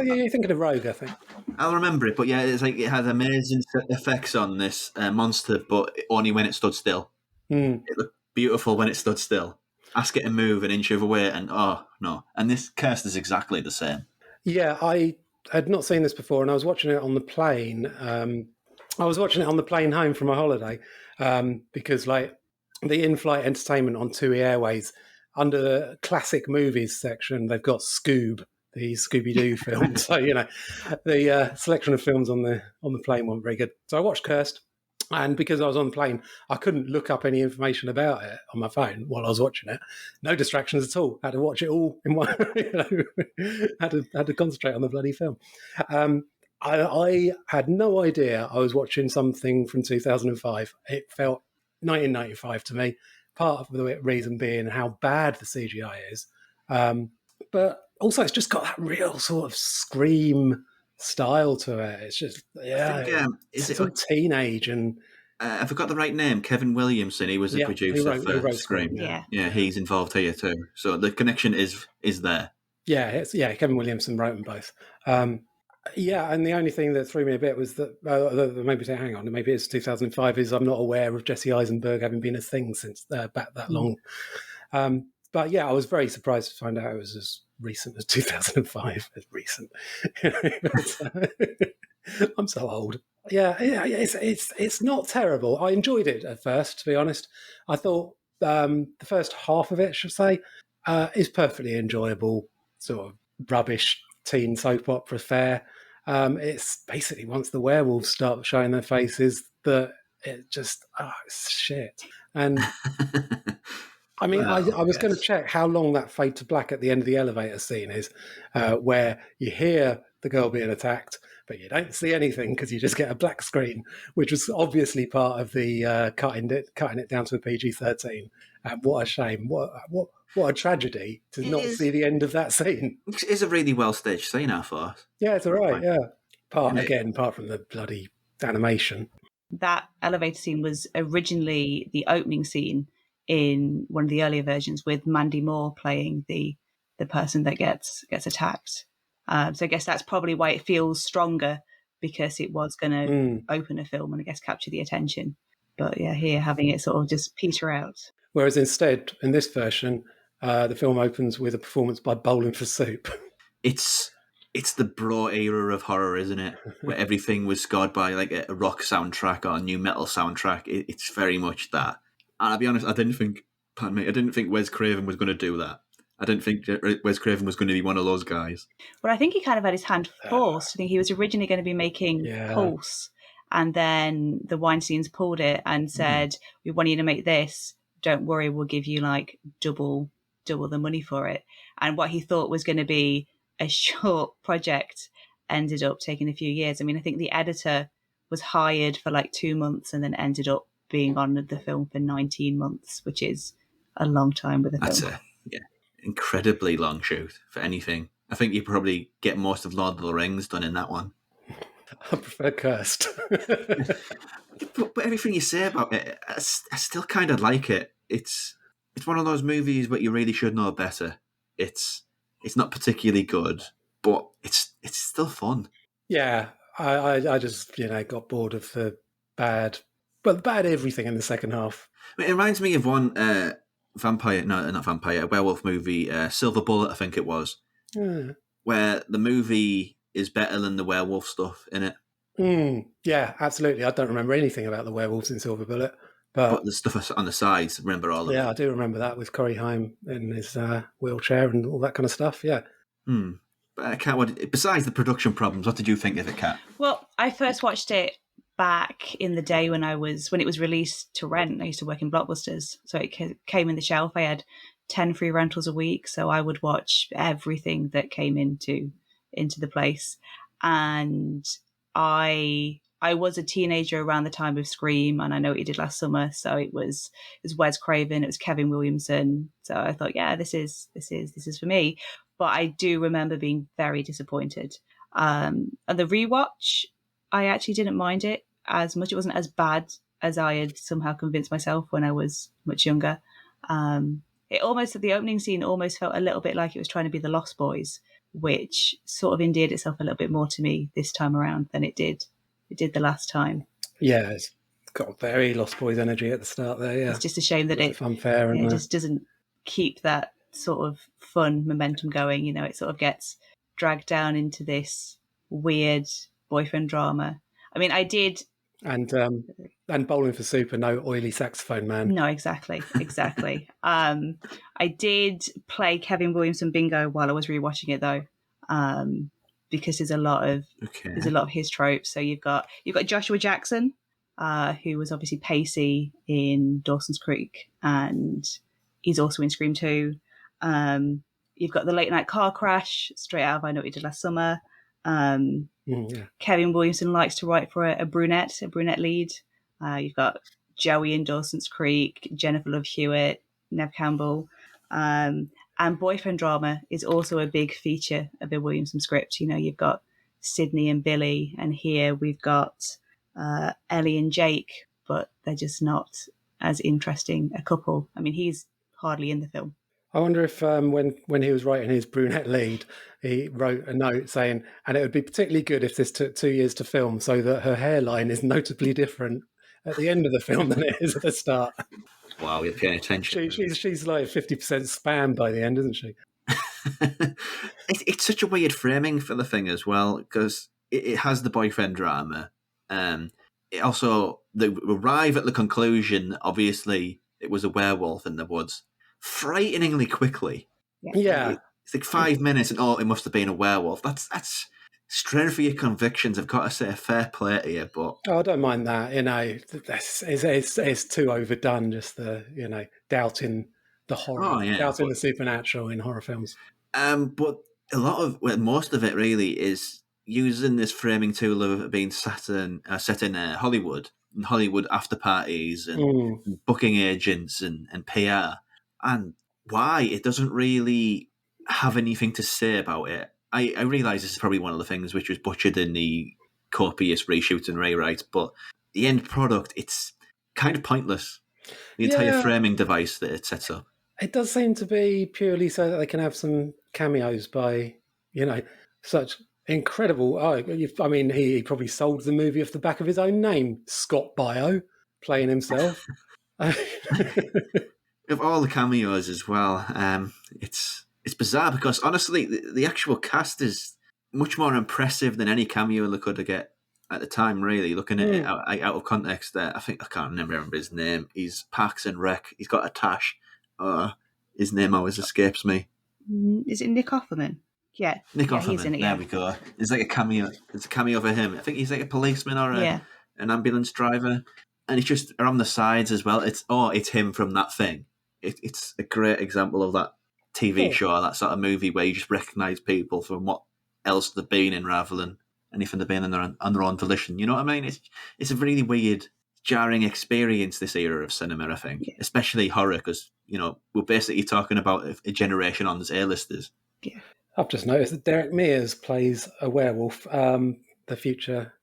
You're thinking of Rogue, I think. I'll remember it, but yeah, it's like it had amazing effects on this monster, but only when it stood still. It looked beautiful when it stood still. Ask it to move an inch of away, and oh no! And this Cursed is exactly the same. Yeah, I had not seen this before, and I was watching it on the plane. I was watching it on the plane home from a holiday because, like, the in-flight entertainment on TUI Airways under the classic movies section, they've got Scoob, the Scooby-Doo film. So, the selection of films on the plane weren't very good. So I watched Cursed. And because I was on the plane, I couldn't look up any information about it on my phone while I was watching it. No distractions at all. Had to watch it all in one. Had to concentrate on the bloody film. I had no idea I was watching something from 2005. It felt 1995 to me. Part of the reason being how bad the CGI is, but also it's just got that real sort of Scream style to it. It's just it's all teenage and I forgot the right name. Kevin Williamson. He was the producer for Scream. Yeah, he's involved here too. So the connection is there. Yeah, Kevin Williamson wrote them both. And the only thing that threw me a bit was that maybe hang on, maybe it's 2005. Is I'm not aware of Jesse Eisenberg having been a thing since back that long. But yeah, I was very surprised to find out it was as recent as 2005. As recent, I'm so old. Yeah, it's not terrible. I enjoyed it at first, to be honest. I thought the first half of it, I should say, is perfectly enjoyable. Sort of rubbish teen soap opera fare. It's basically once the werewolves start showing their faces that it just it's shit. And I mean, I was going to check how long that fade to black at the end of the elevator scene is, where you hear the girl being attacked, but you don't see anything because you just get a black screen, which was obviously part of the cutting it down to a PG-13. And what a shame! What a tragedy to not see the end of that scene. It's a really well staged scene, I thought. Yeah, it's all right. Yeah, apart from the bloody animation. That elevator scene was originally the opening scene in one of the earlier versions, with Mandy Moore playing the person that gets attacked. So I guess that's probably why it feels stronger, because it was going to open a film and I guess capture the attention. But yeah, here having it sort of just peter out. Whereas instead, in this version, the film opens with a performance by Bowling for Soup. It's the Bro era of horror, isn't it? Where everything was scored by like a rock soundtrack or a new metal soundtrack. It's very much that. And I'll be honest, I didn't think Wes Craven was going to do that. I didn't think Wes Craven was going to be one of those guys. Well, I think he kind of had his hand forced. I think he was originally going to be making Pulse, and then the Weinsteins pulled it and said, "We want you to make this. Don't worry, we'll give you like double the money for it." And what he thought was going to be a short project ended up taking a few years. I mean, I think the editor was hired for like 2 months and then ended up being on the film for 19 months, which is a long time with a film. That's incredibly long shoot for anything. I think you probably get most of Lord of the Rings done in that one. I prefer Cursed. but everything you say about it, I still kind of like it. It's one of those movies where you really should know better. It's not particularly good, but it's still fun. Yeah, I just got bored of the bad everything in the second half. It reminds me of one a werewolf movie, Silver Bullet, I think it was, where the movie is better than the werewolf stuff in it. Yeah, absolutely. I don't remember anything about the werewolves in Silver Bullet. But the stuff on the sides, remember all of it? Yeah, I do remember that with Corey Haim in his wheelchair and all that kind of stuff, yeah. But Kat, besides the production problems, what did you think of it, Kat? Well, I first watched it back in the day when it was released to rent. I used to work in Blockbusters, so it came in the shelf. I had 10 free rentals a week, so I would watch everything that came into the place. And I was a teenager around the time of Scream, and I know what you did last summer, so it was Wes Craven, it was Kevin Williamson. So I thought, yeah, this is for me. But I do remember being very disappointed. And the rewatch, I actually didn't mind it as much. It wasn't as bad as I had somehow convinced myself when I was much younger. The opening scene almost felt a little bit like it was trying to be the Lost Boys, which sort of endeared itself a little bit more to me this time around than it did the last time. Yeah, it's got very Lost Boys energy at the start there, yeah. It's just a shame that it just doesn't keep that sort of fun momentum going. It sort of gets dragged down into this weird boyfriend drama. I mean, I did And Bowling for Super, no oily saxophone man. No, exactly. I did play Kevin Williamson bingo while I was rewatching it though, because there's a lot of his tropes. So you've got Joshua Jackson, who was obviously Pacey in Dawson's Creek, and he's also in Scream 2. You've got the late night car crash straight out of I Know What You Did Last Summer. Kevin Williamson likes to write for a brunette lead. You've got Joey in Dawson's Creek, Jennifer Love Hewitt, Nev Campbell. And boyfriend drama is also a big feature of a Williamson script. You know, you've got Sydney and Billy, and here we've got Ellie and Jake, but they're just not as interesting a couple. I mean, he's hardly in the film. I wonder if when he was writing his brunette lead, he wrote a note saying, and it would be particularly good if this took 2 years to film so that her hairline is notably different at the end of the film than it is at the start. Wow, you're paying attention. She's like 50% spam by the end, isn't she? It's such a weird framing for the thing as well, because it has the boyfriend drama. It also, they arrive at the conclusion, obviously, it was a werewolf in the woods, frighteningly quickly. Yeah. It's like 5 minutes and, it must have been a werewolf. That's strength for your convictions. I've got to say, fair play to you, but... Oh, I don't mind that. You know, it's too overdone, just the, doubting the horror, doubting the supernatural in horror films. But most of it really is using this framing tool of being set in Hollywood, and Hollywood after parties and booking agents and PR, and why it doesn't really have anything to say about it. I realise this is probably one of the things which was butchered in the copious reshoots and rewrites, but the end product, it's kind of pointless. The entire framing device that it sets up. It does seem to be purely so that they can have some cameos by, such incredible... I mean, he probably sold the movie off the back of his own name, Scott Bio, playing himself. Of all the cameos as well, it's bizarre because honestly, the actual cast is much more impressive than any cameo they could have get at the time. Really, looking at it out of context, I can't remember his name. He's Parks and Rec. He's got a tash. His name always escapes me. Is it Nick Offerman? Yeah, Nick Offerman. He's in it, There we go. It's like a cameo. It's a cameo for him. I think he's like a policeman or an ambulance driver, and he's just around the sides as well. It's him from that thing. It's a great example of that TV show, that sort of movie where you just recognise people from what else they've been in rather than anything they've been in on their own volition. You know what I mean? It's a really weird, jarring experience, this era of cinema, I think, especially horror, because, we're basically talking about a generation on as A-listers. Yeah. I've just noticed that Derek Mears plays a werewolf, the future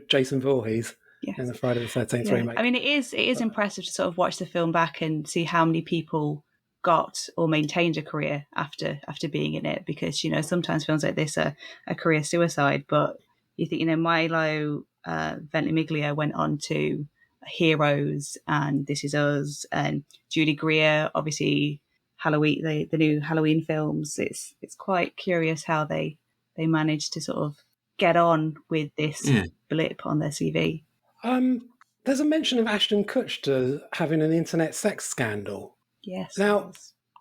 Jason Voorhees. Yes. In the Friday the 13th remake. I mean, it is impressive to sort of watch the film back and see how many people got or maintained a career after being in it, because sometimes films like this are a career suicide. But you think Milo Ventimiglia went on to Heroes and This Is Us, and Julie Greer, obviously Halloween, the new Halloween films. It's quite curious how they managed to sort of get on with this blip on their CV. There's a mention of Ashton Kutcher having an internet sex scandal. Yes. Now,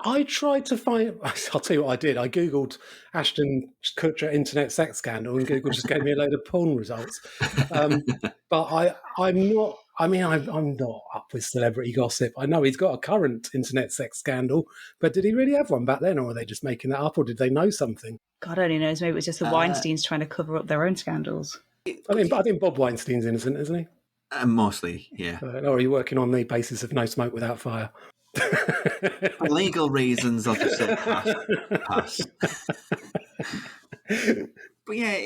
I tried to find... I'll tell you what I did. I Googled Ashton Kutcher internet sex scandal, and Google just gave me a load of porn results. But I'm not... I mean, I'm not up with celebrity gossip. I know he's got a current internet sex scandal, but did he really have one back then, or were they just making that up, or did they know something? God only knows. Maybe it was just the Weinsteins trying to cover up their own scandals. I think Bob Weinstein's innocent, isn't he? Mostly, yeah. Or are you working on the basis of no smoke without fire? For legal reasons, I'll just say pass. But yeah,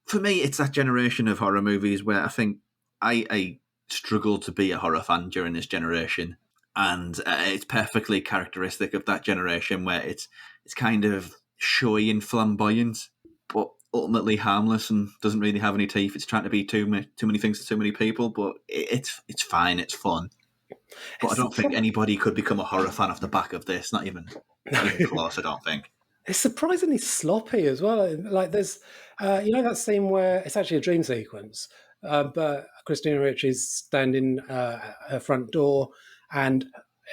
for me, it's that generation of horror movies where I think I struggled to be a horror fan during this generation, and it's perfectly characteristic of that generation where it's kind of showy and flamboyant, but ultimately harmless and doesn't really have any teeth. It's trying to be too many things to too many people, but it's fine, it's fun. But I don't think anybody could become a horror fan off the back of this. Not even close, I don't think. It's surprisingly sloppy as well. Like there's, that scene where it's actually a dream sequence, But Christina Ricci is standing at her front door, and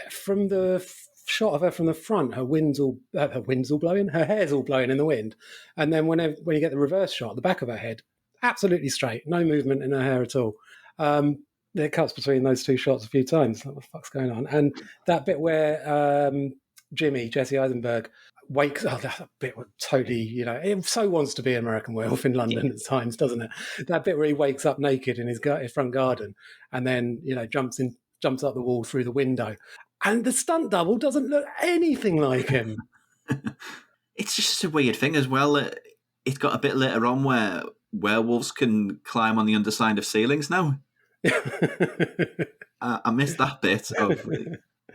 from the shot of her from the front, her wind's all blowing, her hair's all blowing in the wind, and then when you get the reverse shot, the back of her head, absolutely straight, no movement in her hair at all. It cuts between those two shots a few times. What the fuck's going on? And that bit where Jesse Eisenberg wakes up, that bit was totally, it so wants to be an American Werewolf in London at times, doesn't it? That bit where he wakes up naked in his front garden and then, jumps up the wall through the window. And the stunt double doesn't look anything like him. It's just a weird thing as well. It got a bit later on where werewolves can climb on the underside of ceilings now. I missed that bit of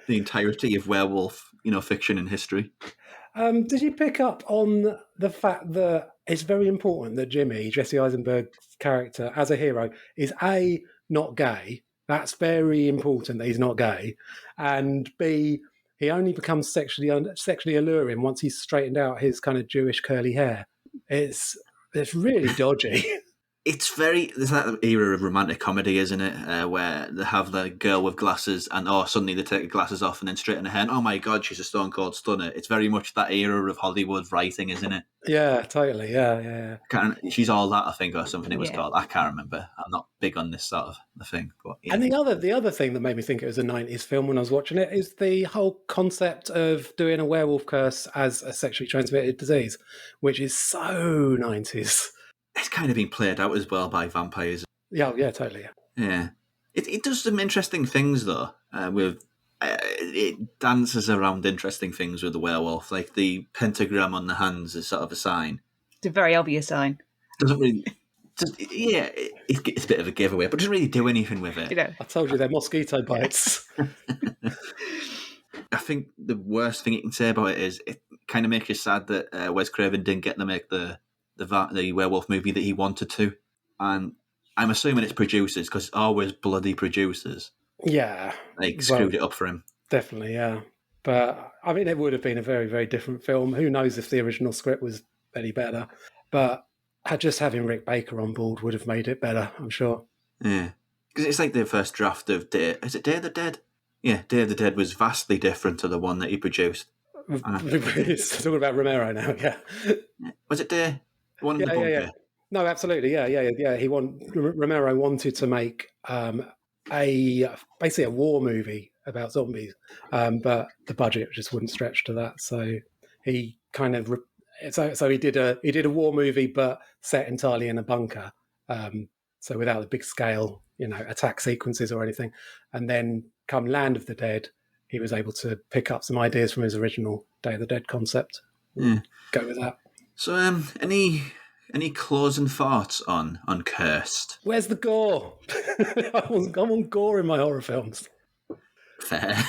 the entirety of werewolf, fiction and history. Did you pick up on the fact that it's very important that Jesse Eisenberg's character as a hero, is A, not gay? That's very important that he's not gay. And B, he only becomes sexually alluring once he's straightened out his kind of Jewish curly hair. It's really dodgy. There's that era of romantic comedy, isn't it? Where they have the girl with glasses and suddenly they take the glasses off and then straighten her hair and, oh my God, she's a stone cold stunner. It's very much that era of Hollywood writing, isn't it? Yeah, totally. Yeah. She's All That, I think, or something it was called. I can't remember. I'm not big on this sort of the thing. But yeah. And the other thing that made me think it was a 90s film when I was watching it is the whole concept of doing a werewolf curse as a sexually transmitted disease, which is so 90s. It's kind of been played out as well by vampires. Yeah, totally. Yeah. It does some interesting things, though, it dances around interesting things with the werewolf, like the pentagram on the hands is sort of a sign. It's a very obvious sign. Doesn't really... it's a bit of a giveaway, but doesn't really do anything with it. I told you they're mosquito bites. I think the worst thing you can say about it is it kind of makes you sad that Wes Craven didn't get to make the werewolf movie that he wanted to, and I'm assuming it's producers because it's always bloody producers. Yeah, screwed it up for him. Definitely, yeah. But I mean, it would have been a very, very different film. Who knows if the original script was any better? But just having Rick Baker on board would have made it better, I'm sure. Yeah, because it's like the first draft of Day of the Dead? Yeah, Day of the Dead was vastly different to the one that he produced. It's talking about Romero now. Yeah, was it Day? One in the bunker. Yeah. No, absolutely. Yeah. Romero wanted to make basically a war movie about zombies, but the budget just wouldn't stretch to that. So he kind of so he did a war movie, but set entirely in a bunker. So without the big scale, attack sequences or anything. And then come Land of the Dead, he was able to pick up some ideas from his original Day of the Dead concept. Yeah. Go with that. So, any closing thoughts on Cursed? Where's the gore? I want gore in my horror films. Fair.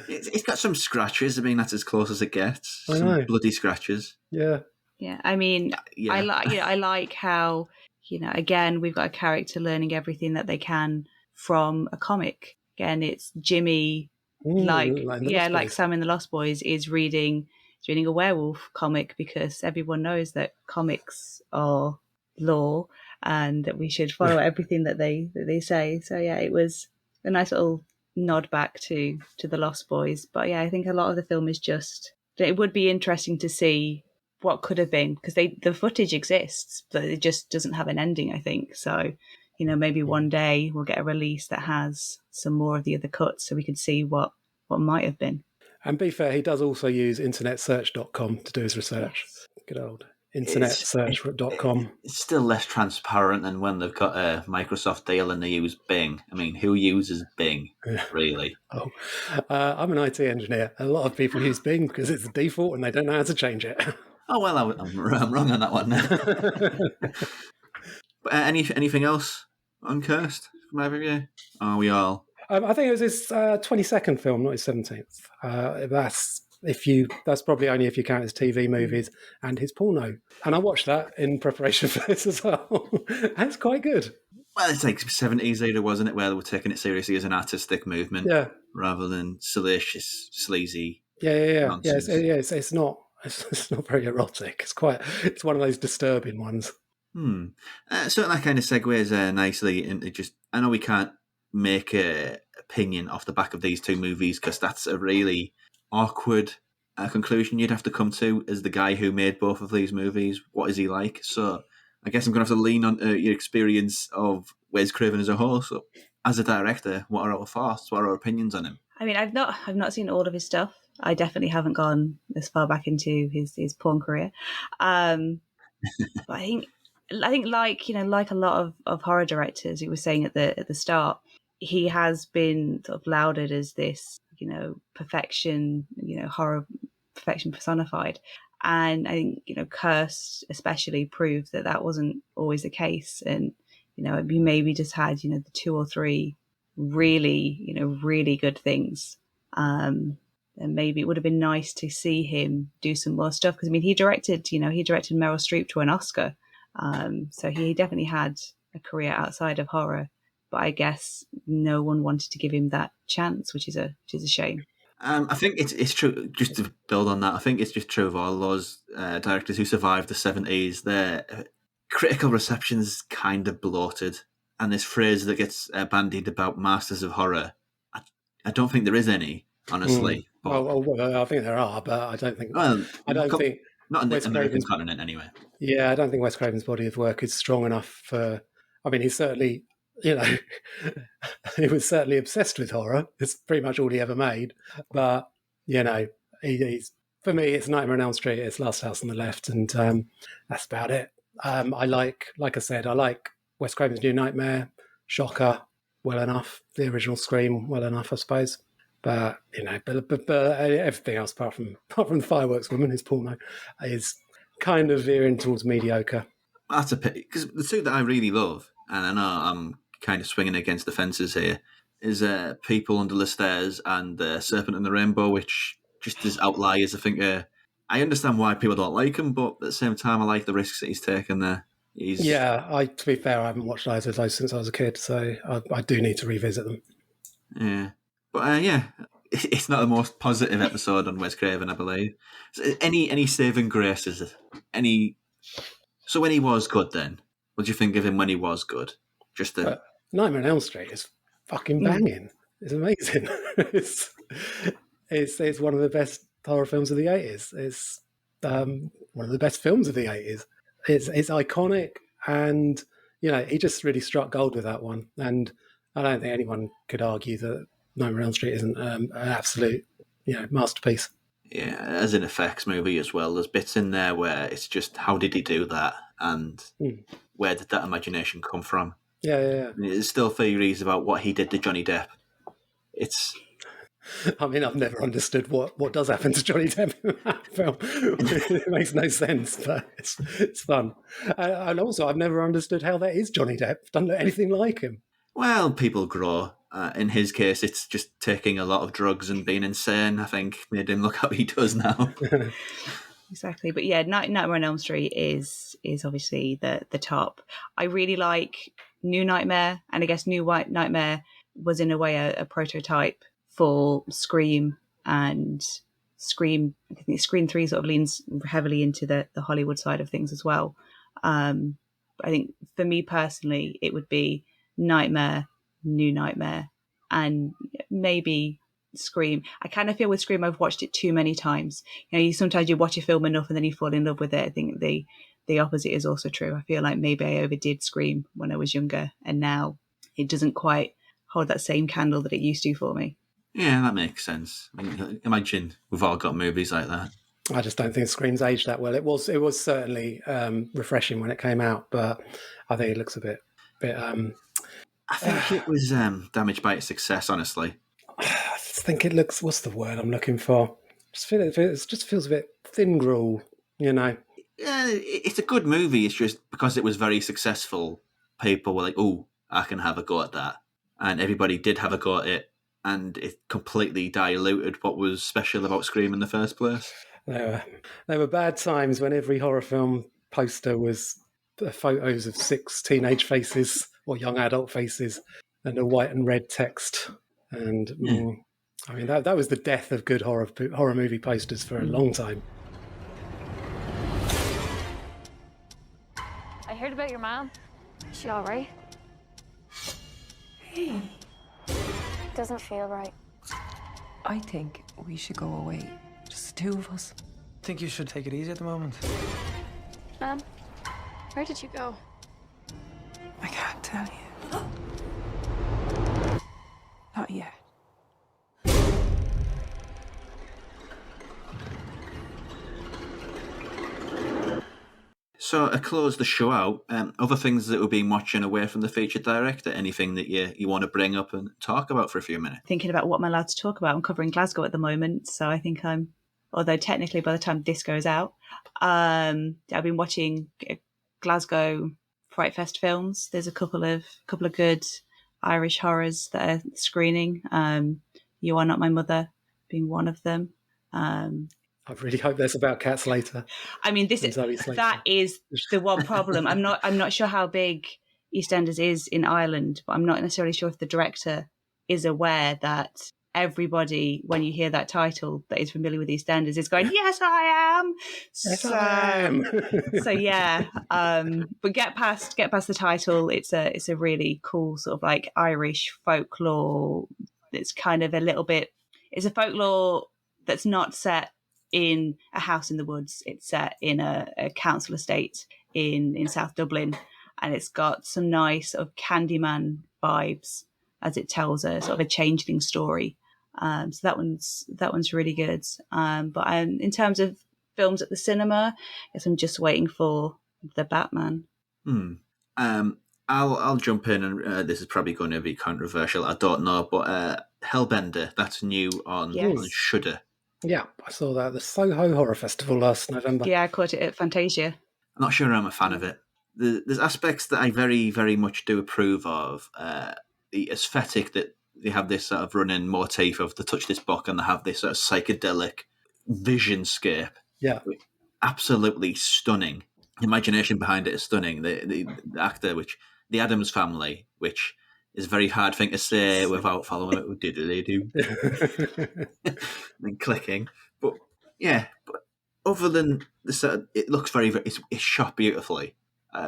It's got some scratches. I mean, that's as close as it gets. Some bloody scratches. Yeah. Yeah. I mean, yeah. I like how again we've got a character learning everything that they can from a comic. Again, it's Jimmy, like Sam in the Lost Boys is reading a werewolf comic because everyone knows that comics are law and that we should follow everything that they say. So yeah, it was a nice little nod back to the Lost Boys. But yeah, I think a lot of the film is just, it would be interesting to see what could have been, because the footage exists, but it just doesn't have an ending, I think. So, maybe one day we'll get a release that has some more of the other cuts so we can see what might have been. And be fair, he does also use internetsearch.com to do his research. Yes. Good old internetsearch.com. It's still less transparent than when they've got a Microsoft deal and they use Bing. I mean, who uses Bing, really? I'm an IT engineer. A lot of people use Bing because it's the default and they don't know how to change it. Oh, well, I'm wrong on that one now. But anything else on Cursed from either of you? Are we all? I think it was his 22nd film, not his 17th. That's probably only if you count his TV movies and his porno. And I watched that in preparation for this as well. And it's quite good. Well, it's like 70s era, wasn't it, where they were taking it seriously as an artistic movement, rather than salacious, sleazy. Nonsense. It's not very erotic. It's one of those disturbing ones. So that kind of segues nicely into just. I know we can't make an opinion off the back of these two movies because that's a really awkward conclusion you'd have to come to as the guy who made both of these movies. What is he like? So I guess I'm going to have to lean on your experience of Wes Craven as a whole. So as a director, what are our thoughts? What are our opinions on him? I mean, I've not seen all of his stuff. I definitely haven't gone this far back into his porn career. But I think like a lot of horror directors, you were saying at the start, he has been sort of lauded as this perfection, horror perfection personified. And I think Cursed especially proved that wasn't always the case. And you maybe just had the 2 or 3 really good things. And maybe it would have been nice to see him do some more stuff, because I mean he directed Meryl Streep to an Oscar, so he definitely had a career outside of horror, but I guess no one wanted to give him that chance, which is a shame. I think it's true. Just to build on that, I think it's just true of all those directors who survived the 70s. Their critical reception's kind of bloated, and this phrase that gets bandied about masters of horror, I don't think there is any, honestly. Well, I think there are, but I don't think. Well, I don't think not on the Wes American Craven's continent, anyway. Yeah, I don't think Wes Craven's body of work is strong enough for. I mean, he's certainly, he was certainly obsessed with horror. It's pretty much all he ever made. But he's, for me, it's Nightmare on Elm Street, it's Last House on the Left, and that's about it. I like I said, I like Wes Craven's New Nightmare, Shocker, well enough. The original Scream, well enough, I suppose. But but everything else apart from the Fireworks Woman, his porno, is kind of veering towards mediocre. That's a pity, because the two that I really love, and I know I'm kind of swinging against the fences here, is People Under the Stairs and Serpent and the Rainbow, which just as outliers. I think I understand why people don't like him, but at the same time, I like the risks that he's taken there. To be fair, I haven't watched either of those since I was a kid, so I do need to revisit them. Yeah. But it's not the most positive episode on Wes Craven, I believe. So any saving graces? So when he was good, then what do you think of him when he was good? Nightmare on Elm Street is fucking banging. It's amazing. it's one of the best horror films of the 80s. It's one of the best films of the 80s. It's iconic, and he just really struck gold with that one. And I don't think anyone could argue that Nightmare on Elm Street isn't an absolute, masterpiece. Yeah, as an effects movie as well. There's bits in there where it's just, how did he do that, and where did that imagination come from? Yeah. There's still theories about what he did to Johnny Depp. I mean, I've never understood what does happen to Johnny Depp in that film. It makes no sense, but it's fun. And also, I've never understood how that is Johnny Depp. Doesn't look anything like him. Well, people grow. In his case, it's just taking a lot of drugs and being insane, I think, made him look how he does now. Exactly. But yeah, Nightmare on Elm Street is obviously the top. I really like New Nightmare, and I guess New White Nightmare was in a way a prototype for Scream, and Scream, I think Scream 3 sort of leans heavily into the Hollywood side of things as well. I think for me personally, it would be Nightmare, New Nightmare, and maybe Scream. I kind of feel with Scream, I've watched it too many times. Sometimes you watch a film enough and then you fall in love with it. I think the opposite is also true. I feel like maybe I overdid Scream when I was younger, and now it doesn't quite hold that same candle that it used to for me. Yeah, that makes sense. I mean, imagine we've all got movies like that. I just don't think Scream's aged that well. It was certainly refreshing when it came out, but I think it looks a bit. I think it was damaged by its success, honestly. I just think it looks. What's the word I'm looking for? It just feels a bit thin gruel, Yeah, it's a good movie. It's just because it was very successful, people were like, "Oh, I can have a go at that," and everybody did have a go at it, and it completely diluted what was special about Scream in the first place. There were bad times when every horror film poster was photos of 6 teenage faces or young adult faces and a white and red text. And I mean, that was the death of good horror movie posters for a long time. I heard about your mom. Is she all right? Hey. Doesn't feel right. I think we should go away. Just the two of us. I think you should take it easy at the moment. Mom, where did you go? I can't tell you. Not yet. So, to close the show out, other things that we've been watching away from the featured director, anything that you want to bring up and talk about for a few minutes? Thinking about what I'm allowed to talk about. I'm covering Glasgow at the moment, so I think although technically by the time this goes out, I've been watching Glasgow Fright Fest films. There's a couple of good Irish horrors that are screening. You Are Not My Mother being one of them. I really hope that's about cats later. I mean, that is the one problem. I'm not sure how big EastEnders is in Ireland, but I'm not necessarily sure if the director is aware that everybody, when you hear that title that is familiar with EastEnders, is going, "Yes, I am." Yes, I am. So yeah, but get past the title. It's a really cool sort of like Irish folklore. It's kind of a little bit. It's a folklore that's not set in a house in the woods. It's set in a council estate in South Dublin, and it's got some nice sort of Candyman vibes as it tells a sort of a changeling story. So that one's really good. But in terms of films at the cinema, I guess I'm just waiting for the Batman. I'll jump in, and this is probably going to be controversial. I don't know, but Hellbender, that's new on Shudder. Yeah, I saw that at the Soho Horror Festival last November. Yeah, I caught it at Fantasia. I'm not sure I'm a fan of it. There's aspects that I very, very much do approve of. The aesthetic that they have this sort of running motif of they touch this book and they have this sort of psychedelic visionscape. Yeah. Absolutely stunning. The imagination behind it is stunning. The actor, the Addams Family, which is a very hard thing to say without following it with diddly-do and clicking. But yeah, other than it looks it's shot beautifully.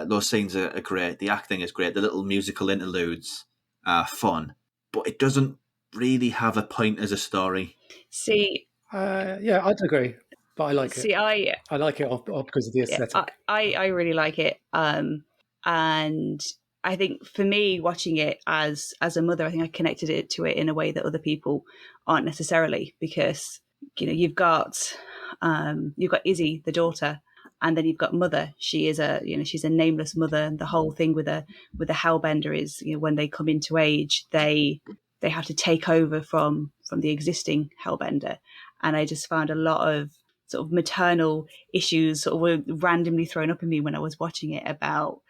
Those scenes are great. The acting is great. The little musical interludes are fun, but it doesn't really have a point as a story. See, yeah, I'd agree, but I like it. See, I like it because of the aesthetic. I really like it, and I think for me, watching it as a mother, I think I connected to it in a way that other people aren't necessarily, because you've got Izzy, the daughter, and then you've got Mother. She is she's a nameless mother, and the whole thing with a Hellbender is when they come into age, they have to take over from the existing Hellbender, and I just found a lot of sort of maternal issues sort of were randomly thrown up in me when I was watching it about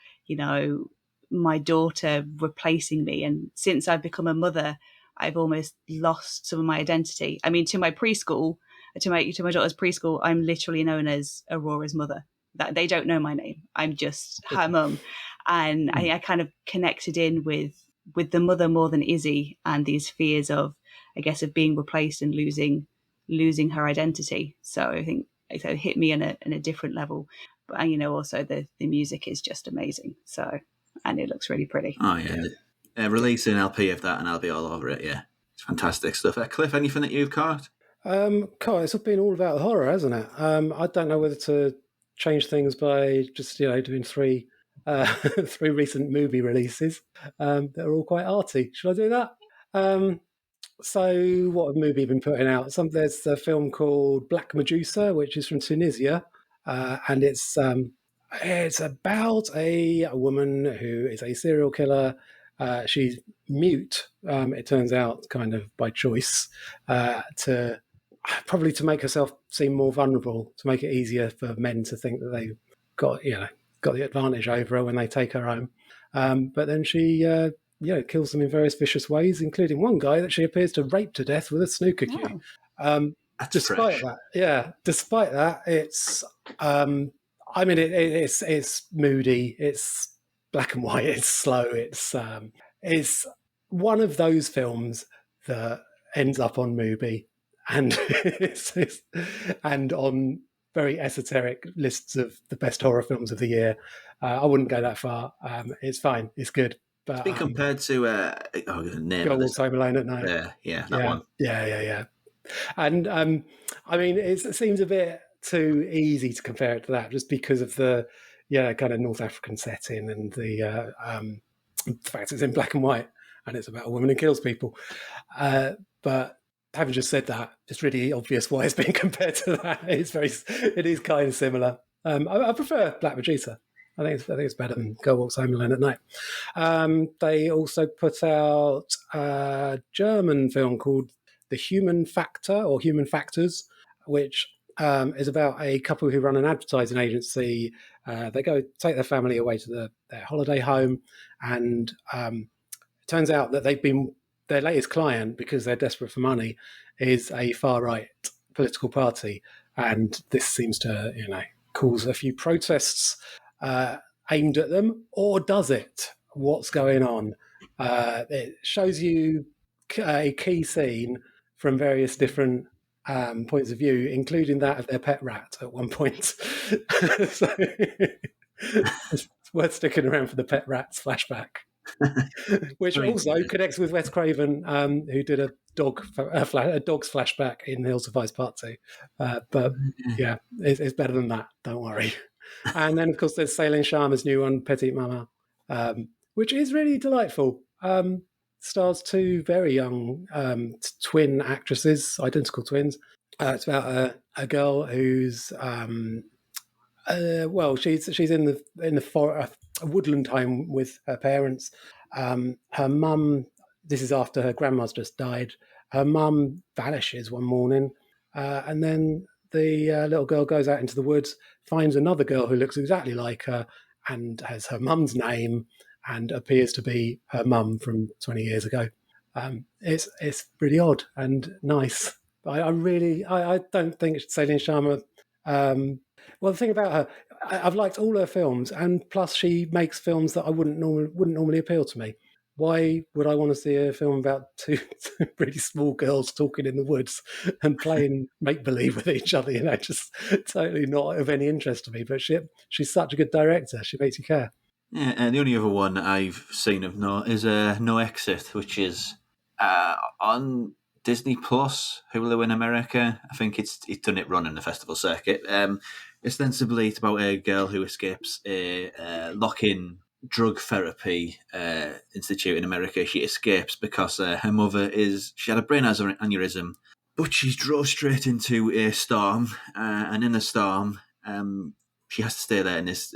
my daughter replacing me. And since I've become a mother, I've almost lost some of my identity. I mean, to my preschool, to my daughter's preschool, I'm literally known as Aurora's mother. That they don't know my name. I'm just her mum. And I kind of connected in with the mother more than Izzy, and these fears of, I guess, of being replaced and losing her identity. So I think it hit me in a different level. But also the music is just amazing. So, and it looks really pretty. Oh yeah, release an LP of that, and I'll be all over it. Yeah, it's fantastic stuff. Cliff, anything that you've caught? It's been all about the horror, hasn't it? I don't know whether to change things by just doing three recent movie releases that are all quite arty. Should I do that? So what have movie been putting out? There's a film called Black Medusa, which is from Tunisia, and it's about a woman who is a serial killer. She's mute, it turns out, kind of by choice, to make herself seem more vulnerable, to make it easier for men to think that they've got the advantage over her when they take her home. But then she kills them in various vicious ways, including one guy that she appears to rape to death with a snooker cue. Despite that, it's it's moody, it's black and white, it's slow, it's one of those films that ends up on Mubi and and on very esoteric lists of the best horror films of the year. I wouldn't go that far. It's fine. It's good. But, It's been compared to Werewolf Home Alone at Night. That one. Yeah. And I mean, it seems a bit too easy to compare it to that, just because of the kind of North African setting and the fact it's in black and white and it's about a woman who kills people. But having just said that, it's really obvious why it's being compared to that. It is kind of similar. I prefer Black Medusa. I think it's better than Girl Walks Home Alone at Night. They also put out a German film called The Human Factor or Human Factors, which is about a couple who run an advertising agency. They go take their family away to their holiday home, and it turns out that their latest client, because they're desperate for money, is a far-right political party, and this seems to cause a few protests aimed at them. Or does it? What's going on? It shows you a key scene from various different points of view, including that of their pet rat at one point. So it's worth sticking around for the pet rat's flashback. Which also connects with Wes Craven, who did a dog's flashback in Hills of Ice Part 2. But yeah, it's better than that, don't worry. And then, of course, there's Céline Sharma's new one, Petite Maman, which is really delightful. Stars two very young twin actresses, identical twins. It's about a girl who's she's in the a woodland home with her parents. Her mum, this is after her grandma's just died. Her mum vanishes one morning, and then the little girl goes out into the woods, finds another girl who looks exactly like her and has her mum's name and appears to be her mum from 20 years ago. It's really odd and nice. I don't think Céline Sharma. Well, the thing about her, I've liked all her films, and plus she makes films that I wouldn't normally appeal to me. Why would I want to see a film about two really small girls talking in the woods and playing make-believe with each other? Just totally not of any interest to me. But she's such a good director. She makes you care. Yeah, and the only other one I've seen of note is No Exit, which is on Disney Plus, Hulu in America. I think it's done it running the festival circuit. Ostensibly, it's about a girl who escapes a lock-in drug therapy institute in America. She escapes because her mother she had a brain aneurysm, but she drove straight into a storm, and in the storm, she has to stay there in this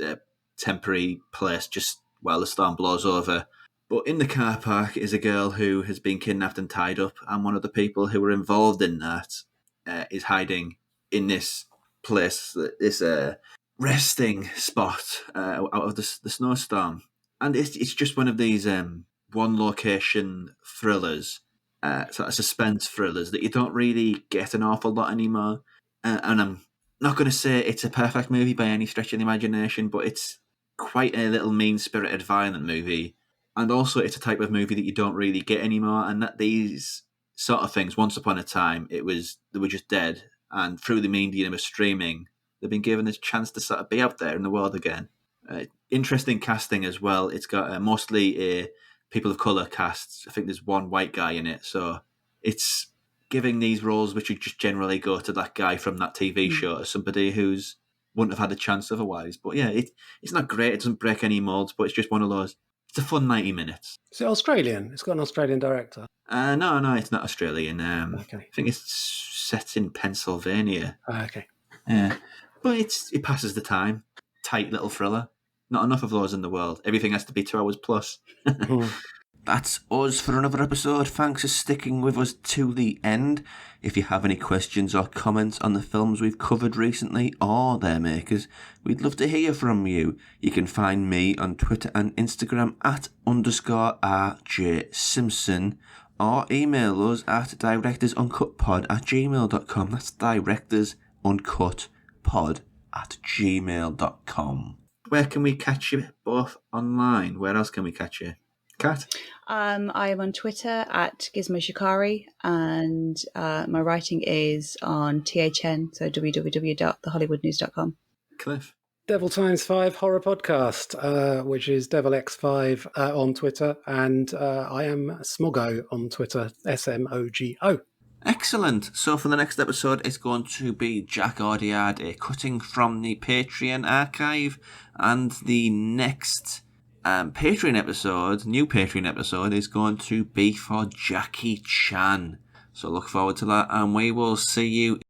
temporary place just while the storm blows over. But in the car park is a girl who has been kidnapped and tied up, and one of the people who were involved in that is hiding in this place, this resting spot out of the snowstorm. And it's just one of these one-location thrillers, sort of suspense thrillers that you don't really get an awful lot anymore. And I'm not going to say it's a perfect movie by any stretch of the imagination, but it's quite a little mean-spirited, violent movie. And also it's a type of movie that you don't really get anymore, and that these sort of things, once upon a time, they were just dead. And through the medium of streaming, they've been given this chance to sort of be out there in the world again. Interesting casting as well. It's got mostly a people of colour cast. I think there's one white guy in it. So it's giving these roles, which would just generally go to that guy from that TV show, to somebody who's wouldn't have had a chance otherwise. But yeah, it's not great. It doesn't break any molds, but it's just one of those. It's a fun 90 minutes. Is it Australian? It's got an Australian director. No, it's not Australian. Okay. I think it's set in Pennsylvania. Okay. Yeah, but it passes the time. Tight little thriller. Not enough of those in the world. Everything has to be 2 hours plus. That's us for another episode. Thanks for sticking with us to the end. If you have any questions or comments on the films we've covered recently or their makers, we'd love to hear from you. You can find me on Twitter and Instagram @_RJSimpson, or email us at directorsuncutpod@gmail.com. That's directorsuncutpod@gmail.com. Where can we catch you both online? Where else can we catch you? Kat? I am on Twitter at Gizmo Shikari, and my writing is on THN, so www.thehollywoodnews.com. Cliff? Devil Times 5 horror podcast, which is Devil X5 on Twitter, and I am Smogo on Twitter, SMOGO. Excellent. So for the next episode, it's going to be Jack Audiard, a cutting from the Patreon archive, and the next Patreon episode, new Patreon episode, is going to be for Jackie Chan. So look forward to that, and we will see you